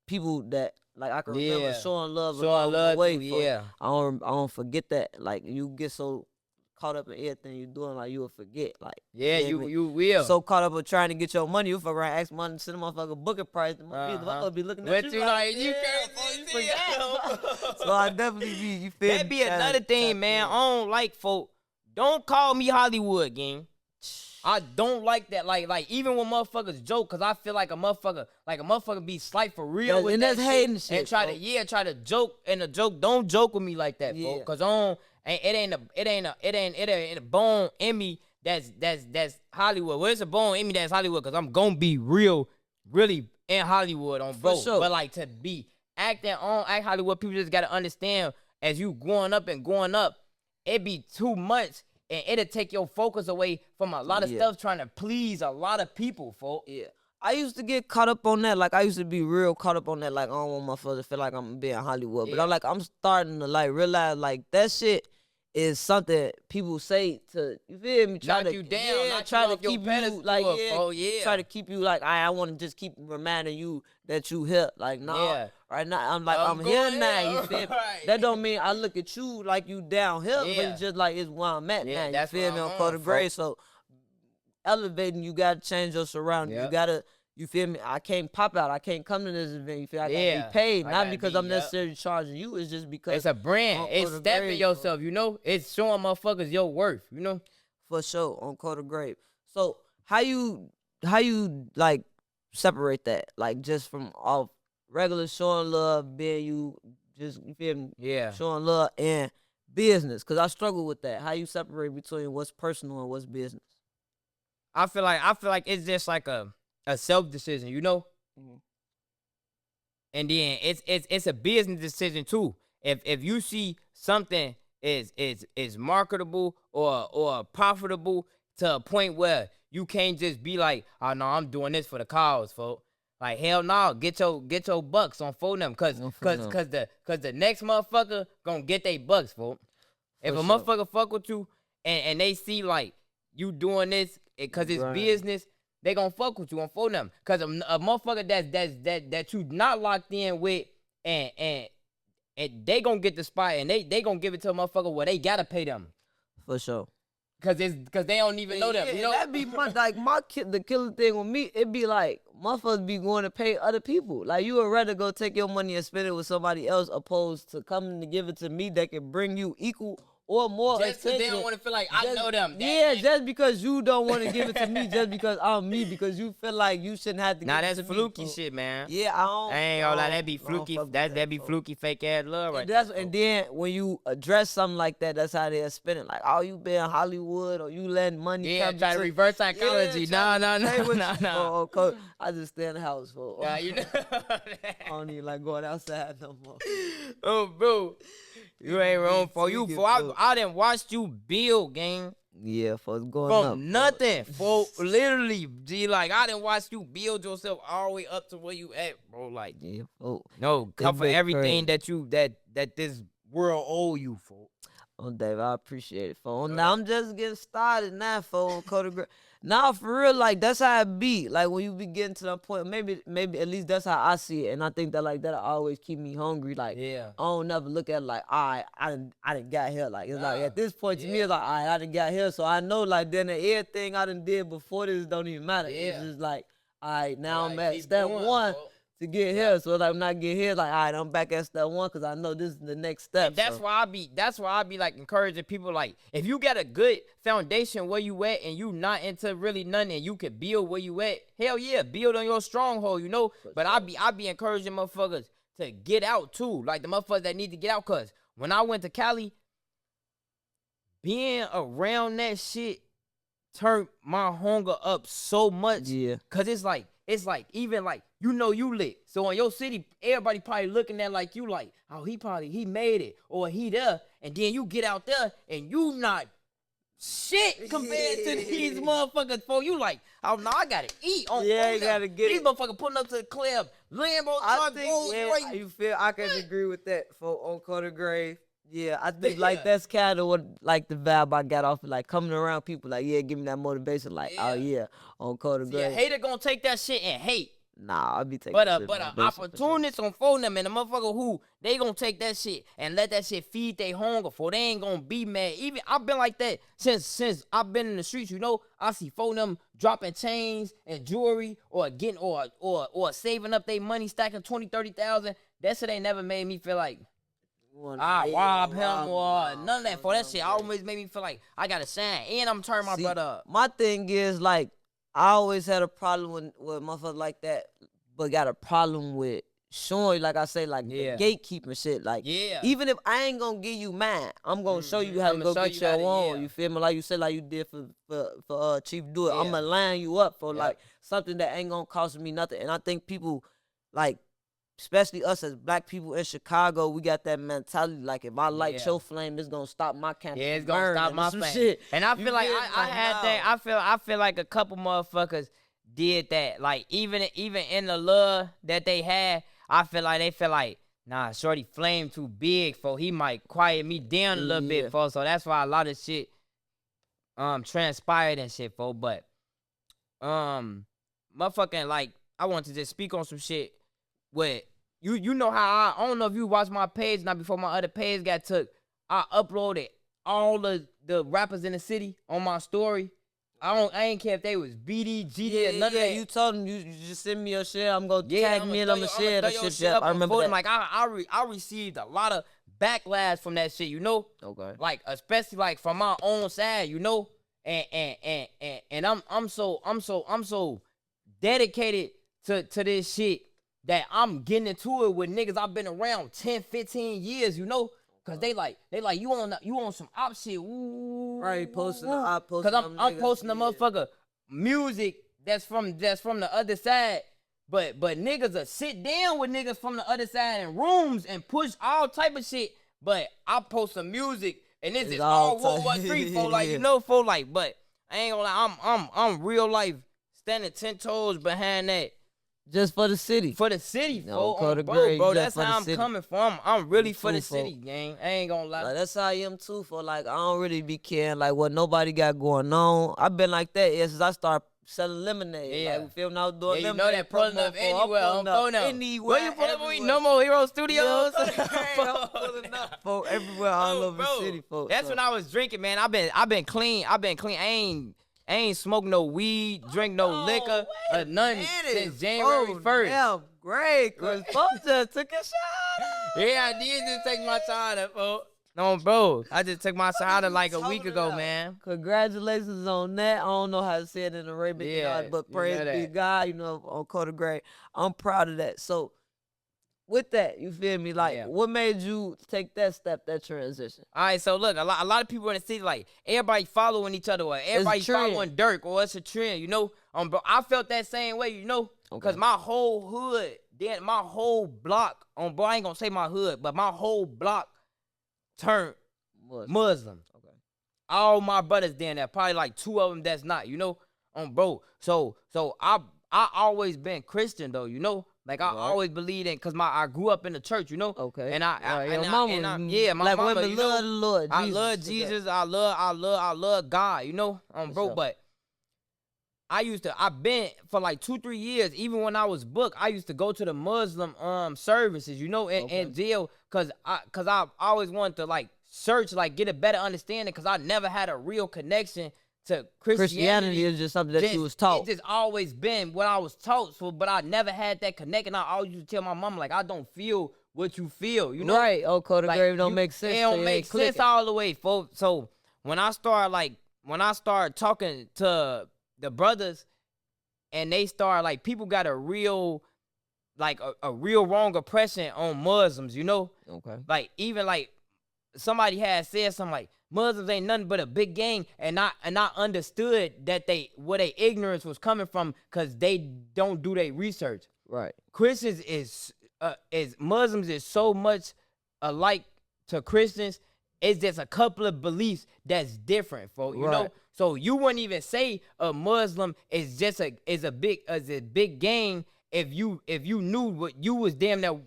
people that, like, I can remember showing love along the way. I don't forget that. Like, you get so caught up in everything you doing, like, you will forget. Like, you will. So caught up with trying to get your money, you fuck around, ask money, send a motherfucker booking price. The motherfucker be looking at you like, you crazy. So I definitely be, you feel that be another thing, man. I don't like folk. Don't call me Hollywood, gang. I don't like that. Like even when motherfuckers joke, cause I feel like a motherfucker be slight for real with and that that's hating shit, shit. And try to joke, and the joke, don't joke with me like that, folks. Cause it ain't a bone in me that's Hollywood. Well, it's a bone in me that's Hollywood, cause I'm gonna be really in Hollywood on both. Sure. But like to be act Hollywood, people just gotta understand as you growing up, it be too much. And it'll take your focus away from a lot of stuff trying to please a lot of people, folks. Yeah. I used to get caught up on that. Like, I used to be real caught up on that. Like, I don't want motherfuckers to feel like I'm being Hollywood. But I'm starting to, like, realize, like, that shit is something people say to, you feel me? Knock you down. Try to keep you, like, try to keep you, like, I want to just keep reminding you that you here. Like, nah. Right now, I'm like, I'm here now, you feel me? Right. That don't mean I look at you like you down here, but it's just like it's where I'm at now, you feel me, on Coda Gray. So, elevating, you got to change your surroundings. You got to, you feel me? I can't pop out. I can't come to this event. You feel? I got to be paid, not because I'm necessarily charging you. It's just because it's a brand. It's stepping yourself, you know? It's showing motherfuckers your worth, you know? For sure, on Coda Grave. So, how you like, separate that? Like, just from off regular showing love, being you feel me? Yeah. Showing love and business. Cause I struggle with that. How you separate between what's personal and what's business? I feel like it's just like a self decision, you know? Mm-hmm. And then it's a business decision too. If you see something is marketable or profitable to a point where you can't just be like, oh no, I'm doing this for the cause, folks. Like, hell no, get your bucks on phone them, cause the next motherfucker gonna get they bucks, folks. If a motherfucker fuck with you and they see like you doing this cause it's business, they gonna fuck with you on phone them. Cause a motherfucker that you not locked in with and they gonna get the spot and they gonna give it to a motherfucker where they gotta pay them. For sure. Cause they don't even know them. You know, that be the killer thing with me. It be like motherfuckers be going to pay other people. Like, you would rather go take your money and spend it with somebody else opposed to coming to give it to me that can bring you equal or more just because they don't want to feel like I know them. Just because you don't want to give it to me, just because I'm me, because you feel like you shouldn't have to. Nah, that's fluky shit, man. Yeah, I ain't gonna lie, that be fluky. That be fluky, fake ass love, right? And then when you address something like that, that's how they're spinning. Like, oh, you been Hollywood or you letting money. Yeah, try to reverse psychology. Nah. Oh, I just stay in the house for. Yeah, you know. I don't even like going outside no more. Oh, bro. You ain't wrong for you. I done watched you build, gang. Yeah, for going from up. Nothing. For literally, G, like, I done watched you build yourself all the way up to where you at, bro. Like, no, come for everything that this world owe you for. Oh, Dave, I appreciate it, for. Now I'm just getting started now, for Coda. Now, for real, like, that's how it be. Like, when you be getting to that point, maybe at least that's how I see it. And I think that, like, that'll always keep me hungry. Like, I don't never look at it like, all right, I done got here. Like, it's like, at this point, to me, it's like, all right, I done got here. So I know, like, then everything I done did before this don't even matter. It's just like, all right, now I'm at step one. To get here, so like when I get here, like, all right, I'm back at step one because I know this is the next step. And that's why I be like encouraging people, like, if you got a good foundation where you at and you not into really nothing and you can build where you at, hell yeah, build on your stronghold, you know. But I be encouraging motherfuckers to get out too, like the motherfuckers that need to get out. Cause when I went to Cali, being around that shit turned my hunger up so much. Yeah. Cause it's like it's like even like you know you lit. So in your city, everybody probably looking at like you like, oh, he made it or he there, and then you get out there and you not shit compared to these motherfuckers. For you like, oh no, I gotta eat. You gotta get these it. motherfuckers pulling up to the club, Lambo truck, You feel I can agree with that for on Coda Grave. Yeah, I think like that's kind of what like the vibe I got off of, like coming around people like, yeah, give me that motivation, like, oh yeah, on Coda See, Grave. a hater gonna take that shit and hate. Nah, I'll be taking But that an shit opportunist on phone them and the motherfucker who they gonna take that shit and let that shit feed their hunger for they ain't gonna be mad. Even I've been like that since I've been in the streets, you know. I see phone them dropping chains and jewelry or getting or saving up their money, stacking 20,000-30,000. That shit ain't never made me feel like rob him or none of that. For that shit always made me feel like I gotta shine and I'm turning my brother up. My thing is like I always had a problem with motherfuckers like that, but got a problem with showing, like I say, like the gatekeeping shit. Like, even if I ain't gonna give you mine, I'm gonna show you how to go get your own. You feel me? Like you said, like you did for Chief Do It. I'm gonna line you up for like something that ain't gonna cost me nothing. And I think people, like, especially us as black people in Chicago, we got that mentality. Like, if I light your flame, it's gonna stop my campus. Yeah, it's gonna stop my flame. Shit. And I feel like I had that. I feel like a couple motherfuckers did that. Like even in the love that they had, I feel like they feel like, nah, shorty flame too big for he might quiet me down a little bit for. So that's why a lot of shit transpired and shit for. But motherfucking like I want to just speak on some shit with you know how I don't know if you watched my page now before my other page got took. I uploaded all the rappers in the city on my story. I ain't care if they was BD, GD, or none of that. You told them you just send me your shit. I'm gonna tag me and I'm gonna share that shit. I remember that. Like I received a lot of backlash from that shit, you know. Okay. Like especially like from my own side, you know. And I'm so dedicated to this shit that I'm getting into it with niggas I've been around 10, 15 years, you know. Cause they like you on some op shit. Ooh, right, posting the op, cause I'm posting the motherfucker music that's from the other side. But niggas will sit down with niggas from the other side in rooms and push all type of shit. But I post some music and it's just all World War III for like you know for like. But I ain't gonna lie, I'm real life standing 10 toes behind that. Just for the city. For the city, no, bro, that's how I'm coming from. I'm really for the city, gang. I ain't gonna lie. Like, that's how I am too, for like, I don't really be caring like what nobody got going on. I've been like that since I started selling lemonade. Yeah. Like, we feel now doing you lemonade. know that pulling up anywhere on phone now. Where you pulling up? No More Hero Studios. I'm pulling up for everywhere all over the city, folks. That's when I was drinking, man. I've been clean. I ain't smoke no weed, drink no liquor, nothing since January 1st. Damn, great, cause Fonzo took a shot. Yeah, I did just take my shot, folks. No, bro, I just took my shot like a week ago, man. Congratulations on that. I don't know how to say it in Arabic, but praise be God, you know, on Coda Gray. I'm proud of that. So, with that, you feel me? Like, what made you take that step, that transition? All right, so look, a lot of people in the city, like, everybody following each other, or everybody following Dirk, or it's a trend, you know? Bro, I felt that same way, you know? Because my whole hood, then my whole block, bro, I ain't gonna say my hood, but my whole block turned Muslim. Okay. All my brothers down there, probably like 2 of them that's not, you know? Bro, so I always been Christian, though, you know? Like, I always believed in, because I grew up in the church, you know? Okay. And my mama, you know, love the Lord. I love Jesus. I love God, you know? Bro, but I've been for like 2-3 years, even when I was booked, I used to go to the Muslim services, you know, in jail, because I always wanted to, like, search, like, get a better understanding, because I never had a real connection to Christianity. Is just something that you was taught. It just always been what I was taught, but I never had that connection. I always used to tell my mom, like, I don't feel what you feel, you know? Right. Oh, Coda Grave don't make sense. It don't make sense all the way, folks. So when I started talking to the brothers, and they start, like, people got a real, like, a real wrong impression on Muslims, you know? Okay. Like, even, like, somebody had said something like Muslims ain't nothing but a big gang, and I understood that where their ignorance was coming from because they don't do their research. Right. Christians is Muslims is so much alike to Christians. It's just a couple of beliefs that's different, folks. You know, so you wouldn't even say a Muslim is just a big gang if you knew what you was damn near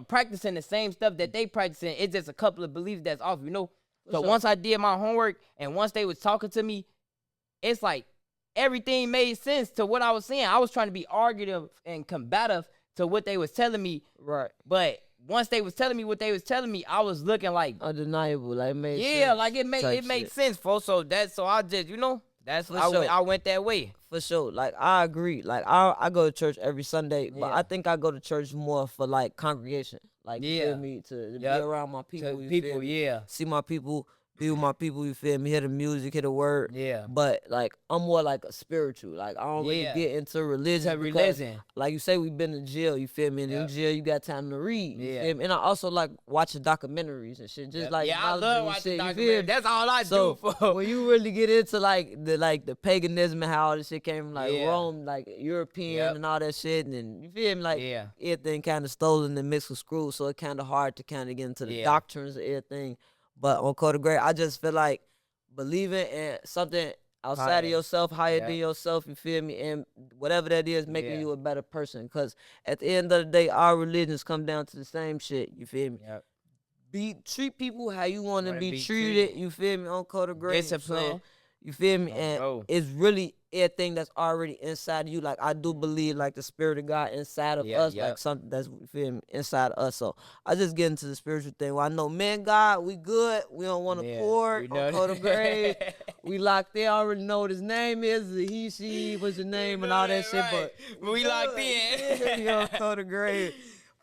practicing the same stuff that they practicing. It's just a couple of beliefs that's off, you know. So once I did my homework and once they was talking to me, it's like everything made sense to what I was saying. I was trying to be argumentative and combative to what they was telling me. Right. But once they was telling me what they was telling me, I was looking like undeniable. Like it made yeah, sense. like it made sense, folks. So I just, you know, that's I went that way. For sure. Like I agree. Like I go to church every Sunday, but I think I go to church more for like congregation. Like you feel me, to be around my people. You feel me? See my people, be with my people, you feel me, hear the music, hear the word. Yeah. But like I'm more like a spiritual. Like I don't really get into religion. Like you say, we've been in jail, you feel me? And in jail you got time to read. You feel me? And I also like watching documentaries and shit. Just like I love watching shit, documentaries. That's all I do for when you really get into like the paganism and how all this shit came from like Rome, like European and all that shit, and then you feel me, like everything kind of stolen and mixed with screws, so it's kind of hard to kind of get into the doctrines of everything. But on Code of Grey, I just feel like believing in something outside of yourself, higher than yourself, you feel me, and whatever that is, making you a better person. Because at the end of the day, our religions come down to the same shit, you feel me? Treat people how you want to be treated, you feel me, on Code of Grey. Discipline. You feel me? And it's really everything that's already inside of you. Like I do believe like the spirit of God inside of us, like something that's, you feel me, inside of us. So I just get into the spiritual thing. Well, I know, man, God, we good. We don't want to court on Code of Grey. We locked in. I already know what his name is. He, she, what's your name, and all that shit. But we locked in. We on Code of Grey.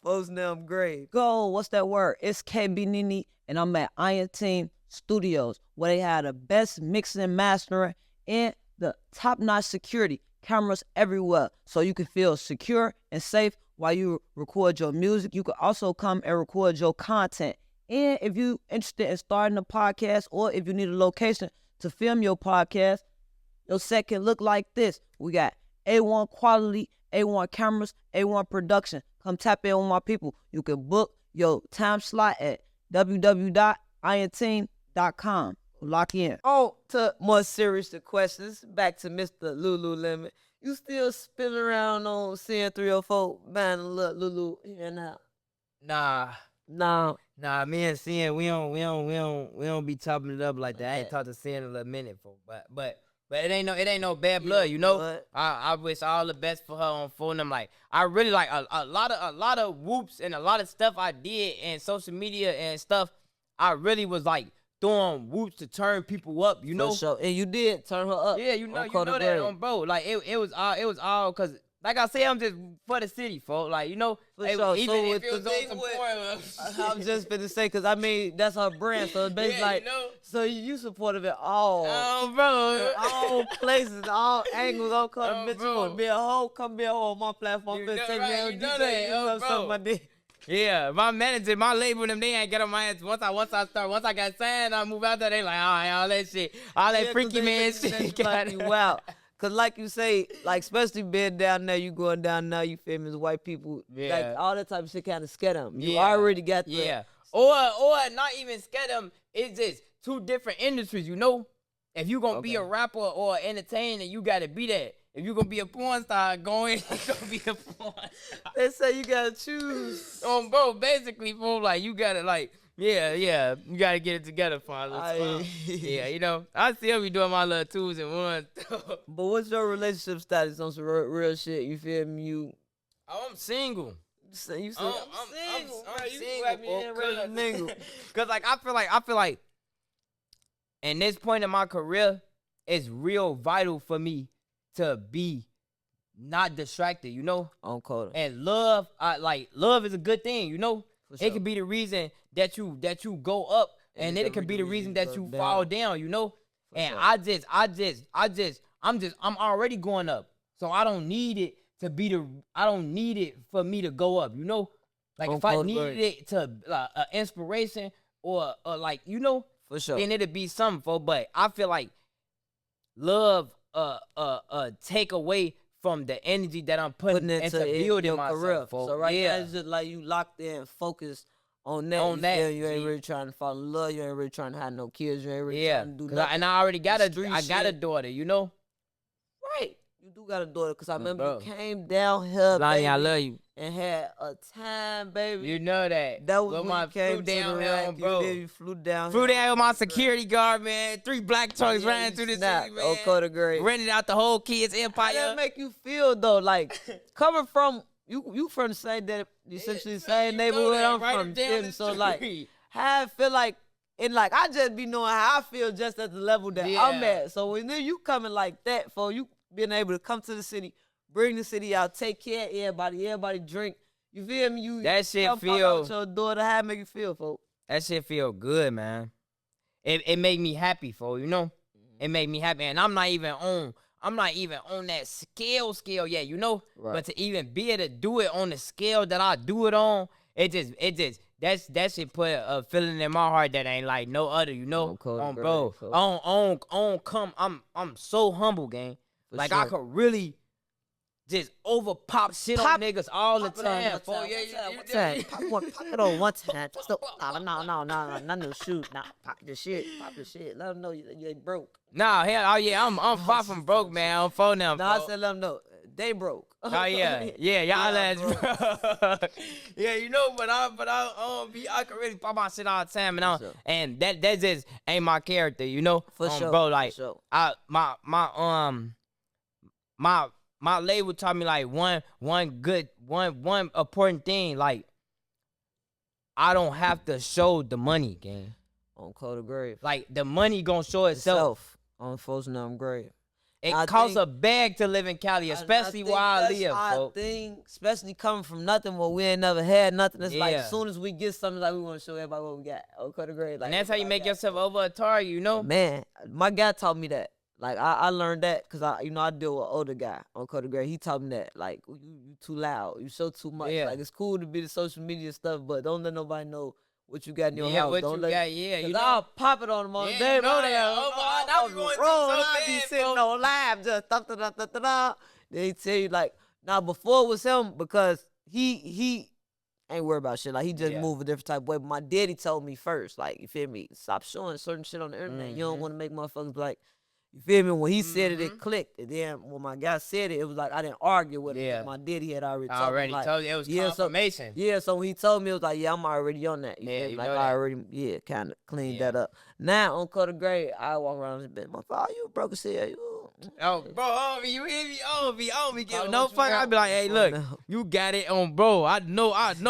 Folks now I'm great. Go, what's that word? It's KB Nene, and I'm at Iron Team Studios, where they had the best mixing and mastering and the top-notch security cameras everywhere, so you can feel secure and safe while you record your music. You can also come and record your content. And if you're interested in starting a podcast, or if you need a location to film your podcast, your set can look like this. We got A1 quality, A1 cameras, A1 production. Come tap in with my people. You can book your time slot at www.ionteam.com. Lock in. Oh, to more serious questions. Back to Mr. Lululemon. You still spinning around on seeing 304 buying a little Lulu here and now? Nah, me and Sin, we don't be chopping it up like that. I ain't talked to Sin in a little minute, but it ain't no bad blood, you know. I wish all the best for her on phone. I'm like, I really like a lot of whoops and a lot of stuff I did and social media and stuff. I really was like throwing whoops to turn people up, you know. For sure. And you did turn her up. Yeah, you know that, bro. Like it was all because, like I said, I'm just for the city, folks. Like, you know, sure. Even so if it was on some porn, I'm just finna say, because I mean, that's her brand. So it's basically like, you know? So you supportive at all. Oh, bro. All places, all angles, all colors. Bitch, bro. you want to be a hoe? Come be a hoe on my platform. You Bitch, know take right, me you out. know DJ, that, you bro. my dick. Yeah, my manager, my label, them, they ain't get on my ass. Once I got signed, I move out there, they like, all that shit. All that freaky man shit. Like you out. Cause like you say, like especially being down there, you going down there, you feel me, as white people, like all that type of shit kind of scare them. You already got the or not even scare them. It's just two different industries, you know. If you gonna be a rapper or an entertainer, you gotta be that. If you gonna be a porn star, you gonna be a porn star. They say you gotta choose. Bro, basically, fool, like you gotta you gotta get it together, Fonzo. Yeah, you know, I still be doing my little twos and ones. But what's your relationship status on some real shit? You feel me? I'm single. You say I'm single. I'm single. Cause like I feel like, in this point in my career, it's real vital for me to be not distracted, you know. On Coda. And love is a good thing, you know. Sure. It could be the reason that you go up, and it could be the reason that you fall down, you know. And sure. I'm already going up, so I don't need it for me to go up, you know. Like if I needed it to inspiration or like, you know, For sure. then it'd be something, for. But I feel like love take away from the energy that I'm putting into building your myself, career. folks. So right now it's just like you locked in, focused on that. You ain't really trying to fall in love. You ain't really trying to have no kids. You ain't really trying to do nothing. And I already got The a street shit. Daughter, you know. Right. You do got a daughter, because I remember you came down here, Lonnie, baby, I love you. and had a time, baby. You know that. That was when when I you came flew to the down rack, bro. you flew down Flew here. down with my security guard, man. 3 black trucks ran through the city, man. Oh, Cody Gray. Rented out the whole kids' How empire. that make you feel, though? Like, coming from, you from the same, essentially the same neighborhood I'm from. So, like, how I feel like, and like, I just be knowing how I feel just at the level that I'm at. So, when you coming like that, for you being able to come to the city, bring the city out, take care of everybody drink. You feel me? That shit feel. Your daughter, how it make you feel, folks? That shit feel good, man. It make me happy, folks. You know, it make me happy, and I'm not even on that scale yet, you know. Right. But to even be able to do it on the scale that I do it on, it just that shit put a feeling in my heart that ain't like no other, you know. Bro, I'm so humble, gang. Like, sure. I could really just over pop shit on niggas all the time. Pop it on one time. Just no, none of the shoes. Nah, pop the shit. Let them know you ain't broke. Nah, hell, oh yeah, I'm far from broke, man. I'm for them. Nah, I said let them know they broke. Oh yeah, y'all ass broke. Yeah, you know, but I can really pop my shit all the time, and that just ain't my character, you know. For sure, bro. Like, for sure. My label taught me like one important thing. Like, I don't have to show the money, gang. On Code of Grave. Like, the money gonna show itself. On Folks Numb Grave. It costs a bag to live in Cali, especially where I live, folks. Especially coming from nothing where we ain't never had nothing. It's like, Yeah. as soon as we get something, like, we want to show everybody what we got. On Code of Grave. Like, And that's how you make yourself over a target, you know? Man, my guy taught me that. Like, I learned that because I deal with an older guy on Code of Grave. He taught me that. Like, you too loud. You show too much. Yeah. Like, it's cool to be the social media stuff, but don't let nobody know what you got in your house. What don't you let, got, you know? I'll pop it on them on the day. I be sitting on live just da. They tell you, like, now before it was him, because he ain't worried about shit. Like, he just move a different type of way. But my daddy told me first, like, you feel me? Stop showing certain shit on the internet. You don't want to make motherfuckers like, you feel me? When he said it, it clicked. And then when my guy said it, it was like I didn't argue with him. My daddy had already told me. Like, told you it was confirmation. So when he told me, it was like, yeah, I'm already on that. You like, know I that. already, kind of cleaned that up. Now, on Code of Grave, I walk around this bitch. Motherfucker, you broke as hell. Oh, bro, you hear me? I don't be giving no fuck. I be like, hey, look, you got it on, bro. I know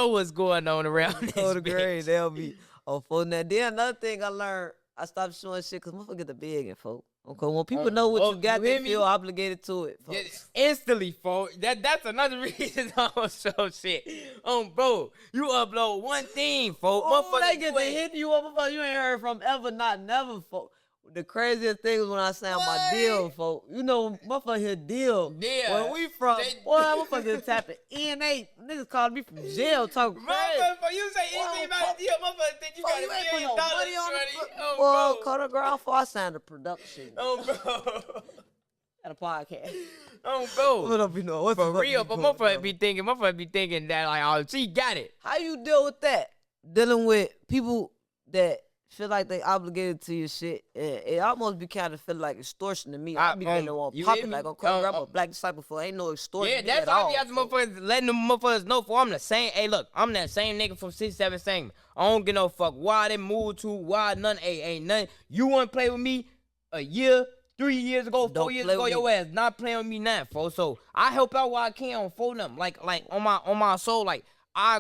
what's going on around this Code of bitch. Grave, they'll be on that. Then another thing I learned, I stopped showing shit because motherfucker get the big and folk. Okay, when people know what you got, they feel obligated to it. Yeah, instantly, folks. That's another reason I don't show shit. Bro, you upload one thing, folks. Oh, they get to hit you up, motherfucker. You ain't heard from ever, not never, folks. The craziest thing is when I sound my deal, folks. You know, motherfucker here deal. Yeah. Where we from, boy, motherfucker tapping NA. Niggas called me from jail talking crazy. Motherfucker, you say anything about a deal, motherfucker think you got $1 million, shorty. Well, Code of Grave before I signed a production. Bro. At a podcast. Bro. What up, you know? What's For real, but motherfucker be thinking that, like, oh, she got it. How you deal with that? Dealing with people that feel like they obligated to your shit. It almost be kind of feel like extortion to me. I be getting the one popping like on Code Grave, a black disciple for ain't no extortion. Yeah, that's how I be asking motherfuckers, letting them motherfuckers know for I'm the same. Hey, look, I'm that same nigga from 67 saying, I don't give no fuck why they moved to, why none, ain't nothing. You want to play with me a year, 3 years ago, 4 years ago, your ass not playing with me now, folks. So I help out while I can on phone them. Like on my soul, like I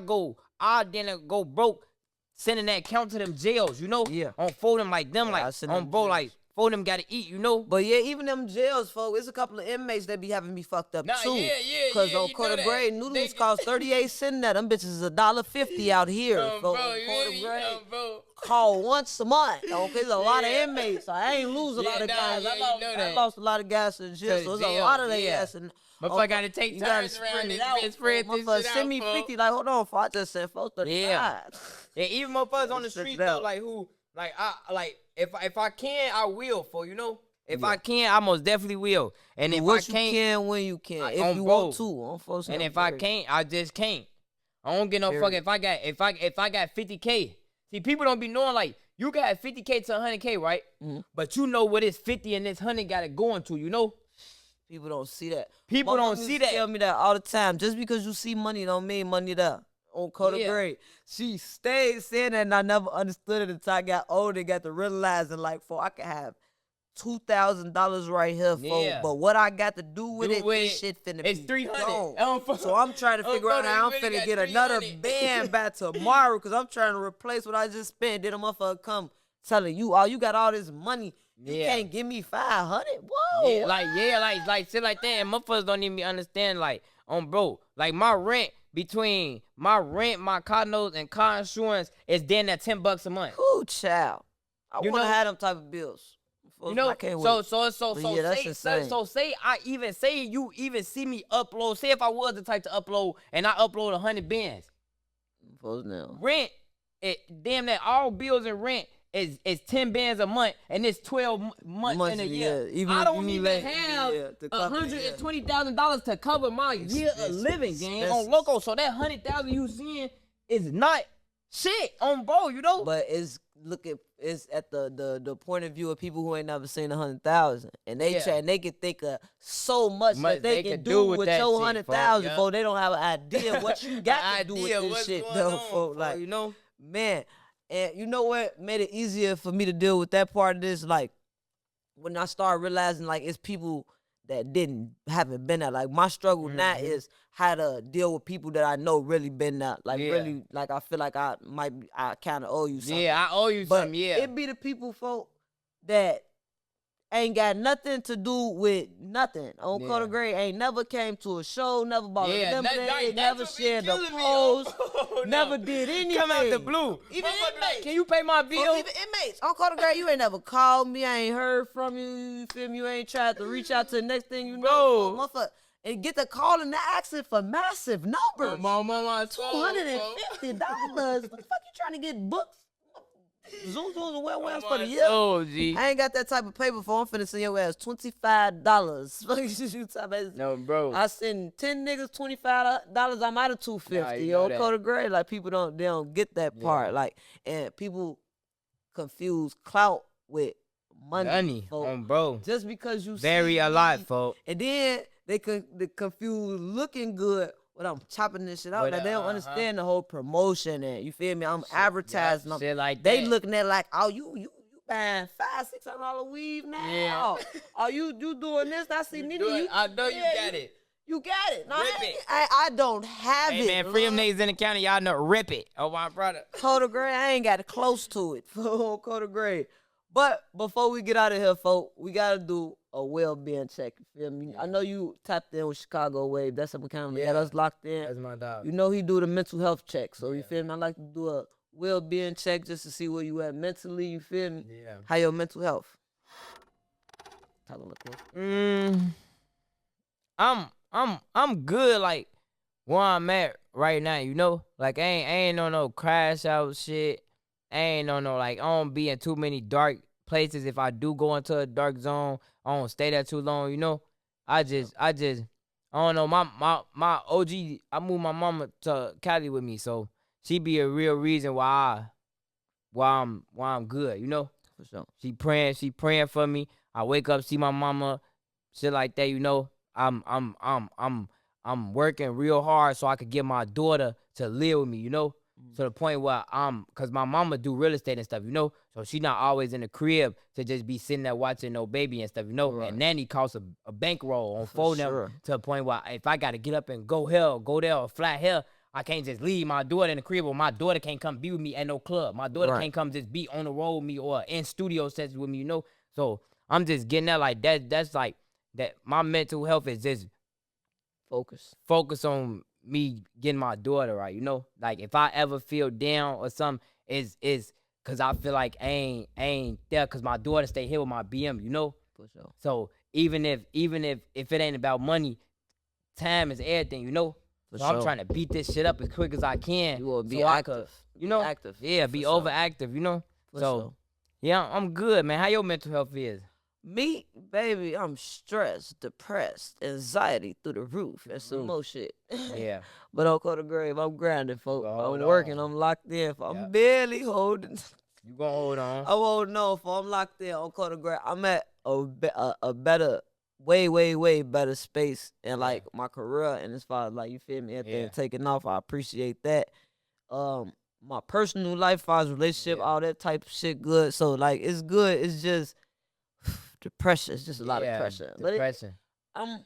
then go broke. Sending that count to them jails, you know? Yeah. On for them like them, like on bro, like for them gotta eat, you know? But yeah, even them jails, folks, it's a couple of inmates that be having me fucked up too. Yeah. Cause on Code of Grave, noodles cost 38 cents now. Them bitches is $1.50 out here. Bro, Code of Grave call once a month. Okay, there's a lot of inmates. So I ain't lose a lot of guys. I lost a lot of guys in jail, so there's a lot of their ass. Motherfucker gotta take you gotta turns around spread this it out. bitch, spread this Motherfucker shit send out, me fool. 50. Like, hold on, I just sent 435. Yeah. Yeah, even motherfuckers on the Stretch street it though, out. like who, like I like if I can, I will, for you know. If Yeah. I can, I most definitely will. And Do if what I can't, you can when you can. If on you bro. want to. On folks and help, if I period. can't, I just can't. I don't get no Period. fucking. If I got 50K, see, people don't be knowing like you got 50K to 100K, right? Mm-hmm. But you know what this 50 and this 100 got it going to, you know? People don't see that. People My don't mom see used to that. tell me that all the time. Just because you see money don't mean money there. On Coda Yeah. Grade. She stayed saying that and I never understood it until I got older and got to realizing like, I could have $2,000 right here, Yeah. but what I got to do with Do it, with this it, shit finna it's be 300. gone. So I'm trying to figure out how I'm finna get another band back tomorrow because I'm trying to replace what I just spent. Then a motherfucker come telling you, you got all this money. You Yeah. can't give me 500. Whoa. Like shit like that. And motherfuckers don't even understand, like, bro, like my rent, my car notes and car insurance is then at $10 a month. Ooh, child. I You want to know- have them type of bills. You know, I can't so wait. so yeah, that's say insane. so say I even say you even see me upload. Say if I was the type to upload and I upload 100 bands, Folks now. rent, damn that all bills and rent is 10 bands a month and it's 12 months in a year. Yeah. Even I if don't you even let- have yeah, to cover- $120,000 to cover my year of living, gang, on expenses. loco. So that 100,000 you seeing is not shit on bro, you know. But it's at the point of view of people who ain't never seen 100,000, and they Yeah. try and they can think of so much Much that they they can could do with that your shit, 100,000. folk, Folks, they don't have an idea what you got to do with Idea this what's shit, going though, on, folks. folk, Like, you know. man, and you know what made it easier for me to deal with that part of this? Like, when I started realizing, like, it's people that haven't been there. Like, my struggle now is how to deal with people that I know really been there. Like, Yeah. really, like, I feel like I kind of owe you something. Yeah, I owe you But something, yeah. it be the people, folk, that ain't got nothing to do with nothing. On Yeah. Coda Gray, ain't never came to a show, never bought a lemonade, that's never what be shared a killing me, post, oh, never no. did anything. Come out the blue. Even Motherfucker, inmates. can you pay my bill? Even inmates. On Coda Gray, you ain't never called me. I ain't heard from you. You feel me? You ain't tried to reach out to the next thing you know. Bro. Motherfucker. And get the call and the asking for massive numbers. Mama, $250. What the fuck you trying to get books? Zooms and whams for the year. Oh, G. I ain't got that type of paper for. I'm finna send your ass $25. Fuck you talking about? No, bro. I send 10 niggas $25. I'm out of $250. Nah, you Yo, know that. Coda Gray. Like, people don't get that part. Like, and people confuse clout with money. folk. Bro. Just because you Very see alive, me, folk. and then they confuse looking good when I'm chopping this shit out. But, Like, they don't understand the whole promotion and you feel me? I'm advertising. yeah, shit like they that. looking at like, oh, you buying $500-$600 weave now? Yeah. Oh, you doing this? I see Nene. I know you got it. You got it. No, Rip it. I don't have Hey, it. man, free them love. niggas in the county. Y'all know, rip it. Oh, my brother. Coda Gray, I ain't got it close to it. Coda Gray. But before we get out of here, folks, we got to do a well-being check. You feel me? I know you tapped in with Chicago Wave. That's what kind of got us locked in. That's my dog. You know he do the mental health check. So, you feel me? I like to do a well-being check just to see where you at mentally. You feel me? Yeah. How your mental health? Talk a little closer. I'm good, like, where I'm at right now, you know? Like, I ain't on no crash out shit. I ain't on no, like, I don't be in too many dark places. If I do go into a dark zone, I don't stay there too long, you know? I don't know, my OG, I moved my mama to Cali with me, so she be a real reason why I'm good, you know? For sure. She praying for me. I wake up, see my mama, shit like that, you know. I'm working real hard so I could get my daughter to live with me, you know. To the point where cause my mama do real estate and stuff, you know. So she not always in the crib to just be sitting there watching no baby and stuff, you know. Right. And Nene costs a bankroll on For phone sure. them to the point where if I gotta get up and go there or fly here, I can't just leave my daughter in the crib, or my daughter can't come be with me at no club. My daughter Right. can't come just be on the road with me or in studio sessions with me, you know. So I'm just getting that like that. That's like that. My mental health is just focus on me getting my daughter right, you know. Like if I ever feel down or something, is cause I feel like I ain't there, cause my daughter stay here with my BM, you know. For sure. So even if it ain't about money, time is everything, you know. For So sure. I'm trying to beat this shit up as quick as I can. You will be so active. You know, Active. yeah, be For sure. overactive, you know. For so sure. yeah, I'm good, man. How your mental health is? Me, baby, I'm stressed, depressed, anxiety through the roof, and some Roof. more shit. Yeah. But on Cold Grave, I'm grinding, folks. Well, I'm hold working. on. I'm locked in. I'm Yep. barely holding. You gonna hold on? I won't know if I'm locked in on Cold Grave. I'm at a better, way better space in like my career, and as far as like you feel me, everything taking off. I appreciate that. My personal life, as far as relationship, all that type of shit, good. So like it's good. It's just the pressure. It's just a lot of pressure. Depression. I'm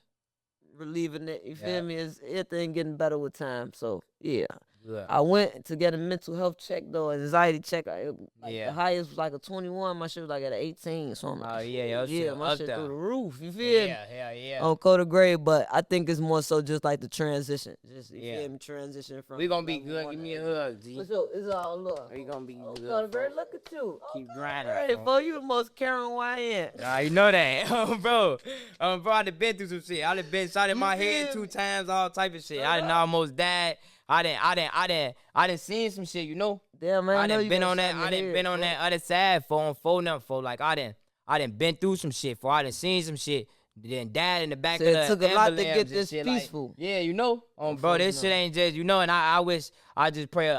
relieving it. You feel Yeah. me? It's everything getting better with time. So yeah. Good. I went to get a mental health check though, anxiety check. Yeah. The highest was like a 21. My shit was like at an 18. So I'm like, Oh, yeah, your shit my up shit there. through the roof. You feel me? Yeah. On Coda Grade, but I think it's more so just like the transition. Just you feel me? Transition from. We gonna be good. Give me a hug, G. So it's all love. We gonna be good. Coda Grade, look at you. Keep grinding. Hey, for you the most caring YN. Nah, you know that, bro. Bro, I done been through some shit. I done been shot in my head feel 2 times, all type of shit. I done almost died. I done seen some shit, you know. Damn, man. I know done you been got on that. shot in the I done head, been on bro. that other side for like I done been through some shit. I done seen some shit. Then died in the back So of it the took a lot to ambulance get and this shit, like, peaceful. yeah, you know. Bro, this shit ain't just, you know. And I wish, I just pray a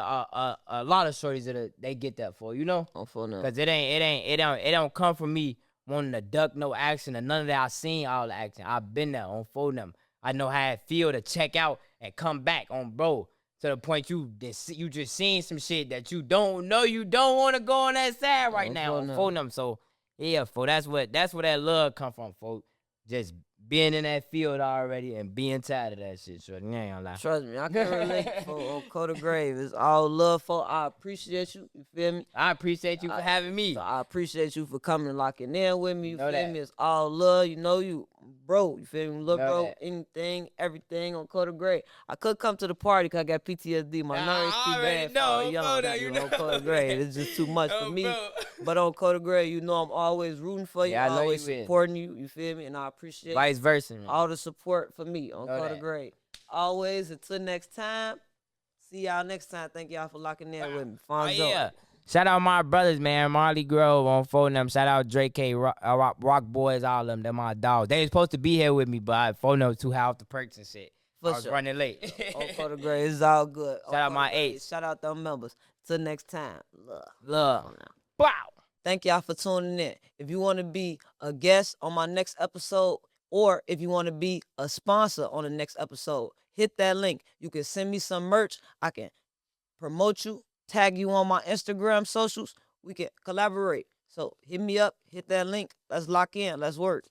lot of shorties that they get that for, you know. Cause it don't come from me wanting to duck no action or none of that. I seen all the action. I've been there on phone them. I know how it feel to check out and come back on, bro. To the point you just seen some shit that you don't know. You don't want to go on that side right now on phone them. So yeah, that's where that love come from, folks. Just being in that field already and being tired of that shit. So you ain't gonna lie. Trust me, I can relate on Coda Grave. It's all love for. I appreciate you. You feel me? I appreciate you for having me. So I appreciate you for coming and locking in with me. You Know feel that. me? It's all love. You know you, bro. You feel me? Look, Know bro. that. Anything, everything on Coda Grave. I could come to the party because I got PTSD. My nerves too bad for all yelling at you on Coda Grave. It's just too much for me. Bro. But on Coda Grave, you know I'm always rooting for you. Yeah, I know always you is. supporting you. You feel me? And I appreciate Vice versa, man. all the support for me on Know Coda that. Grade. Always, until next time. See y'all next time. Thank y'all for locking in with me. Oh, Fonzo. yeah. Shout out my brothers, man. Marley Grove on phone them. Shout out Drake K, Rock Boys, all of them. They're my dogs. They was supposed to be here with me, but I phone them too high off the perks and shit. For I was sure. running late. On Coda Grade, it's all good. Shout out my eight. eights. Shout out them members. Till next time. Love. Love. Wow. Thank y'all for tuning in. If you want to be a guest on my next episode, or if you want to be a sponsor on the next episode, hit that link. You can send me some merch. I can promote you, tag you on my Instagram socials. We can collaborate. So hit me up, hit that link. Let's lock in. Let's work.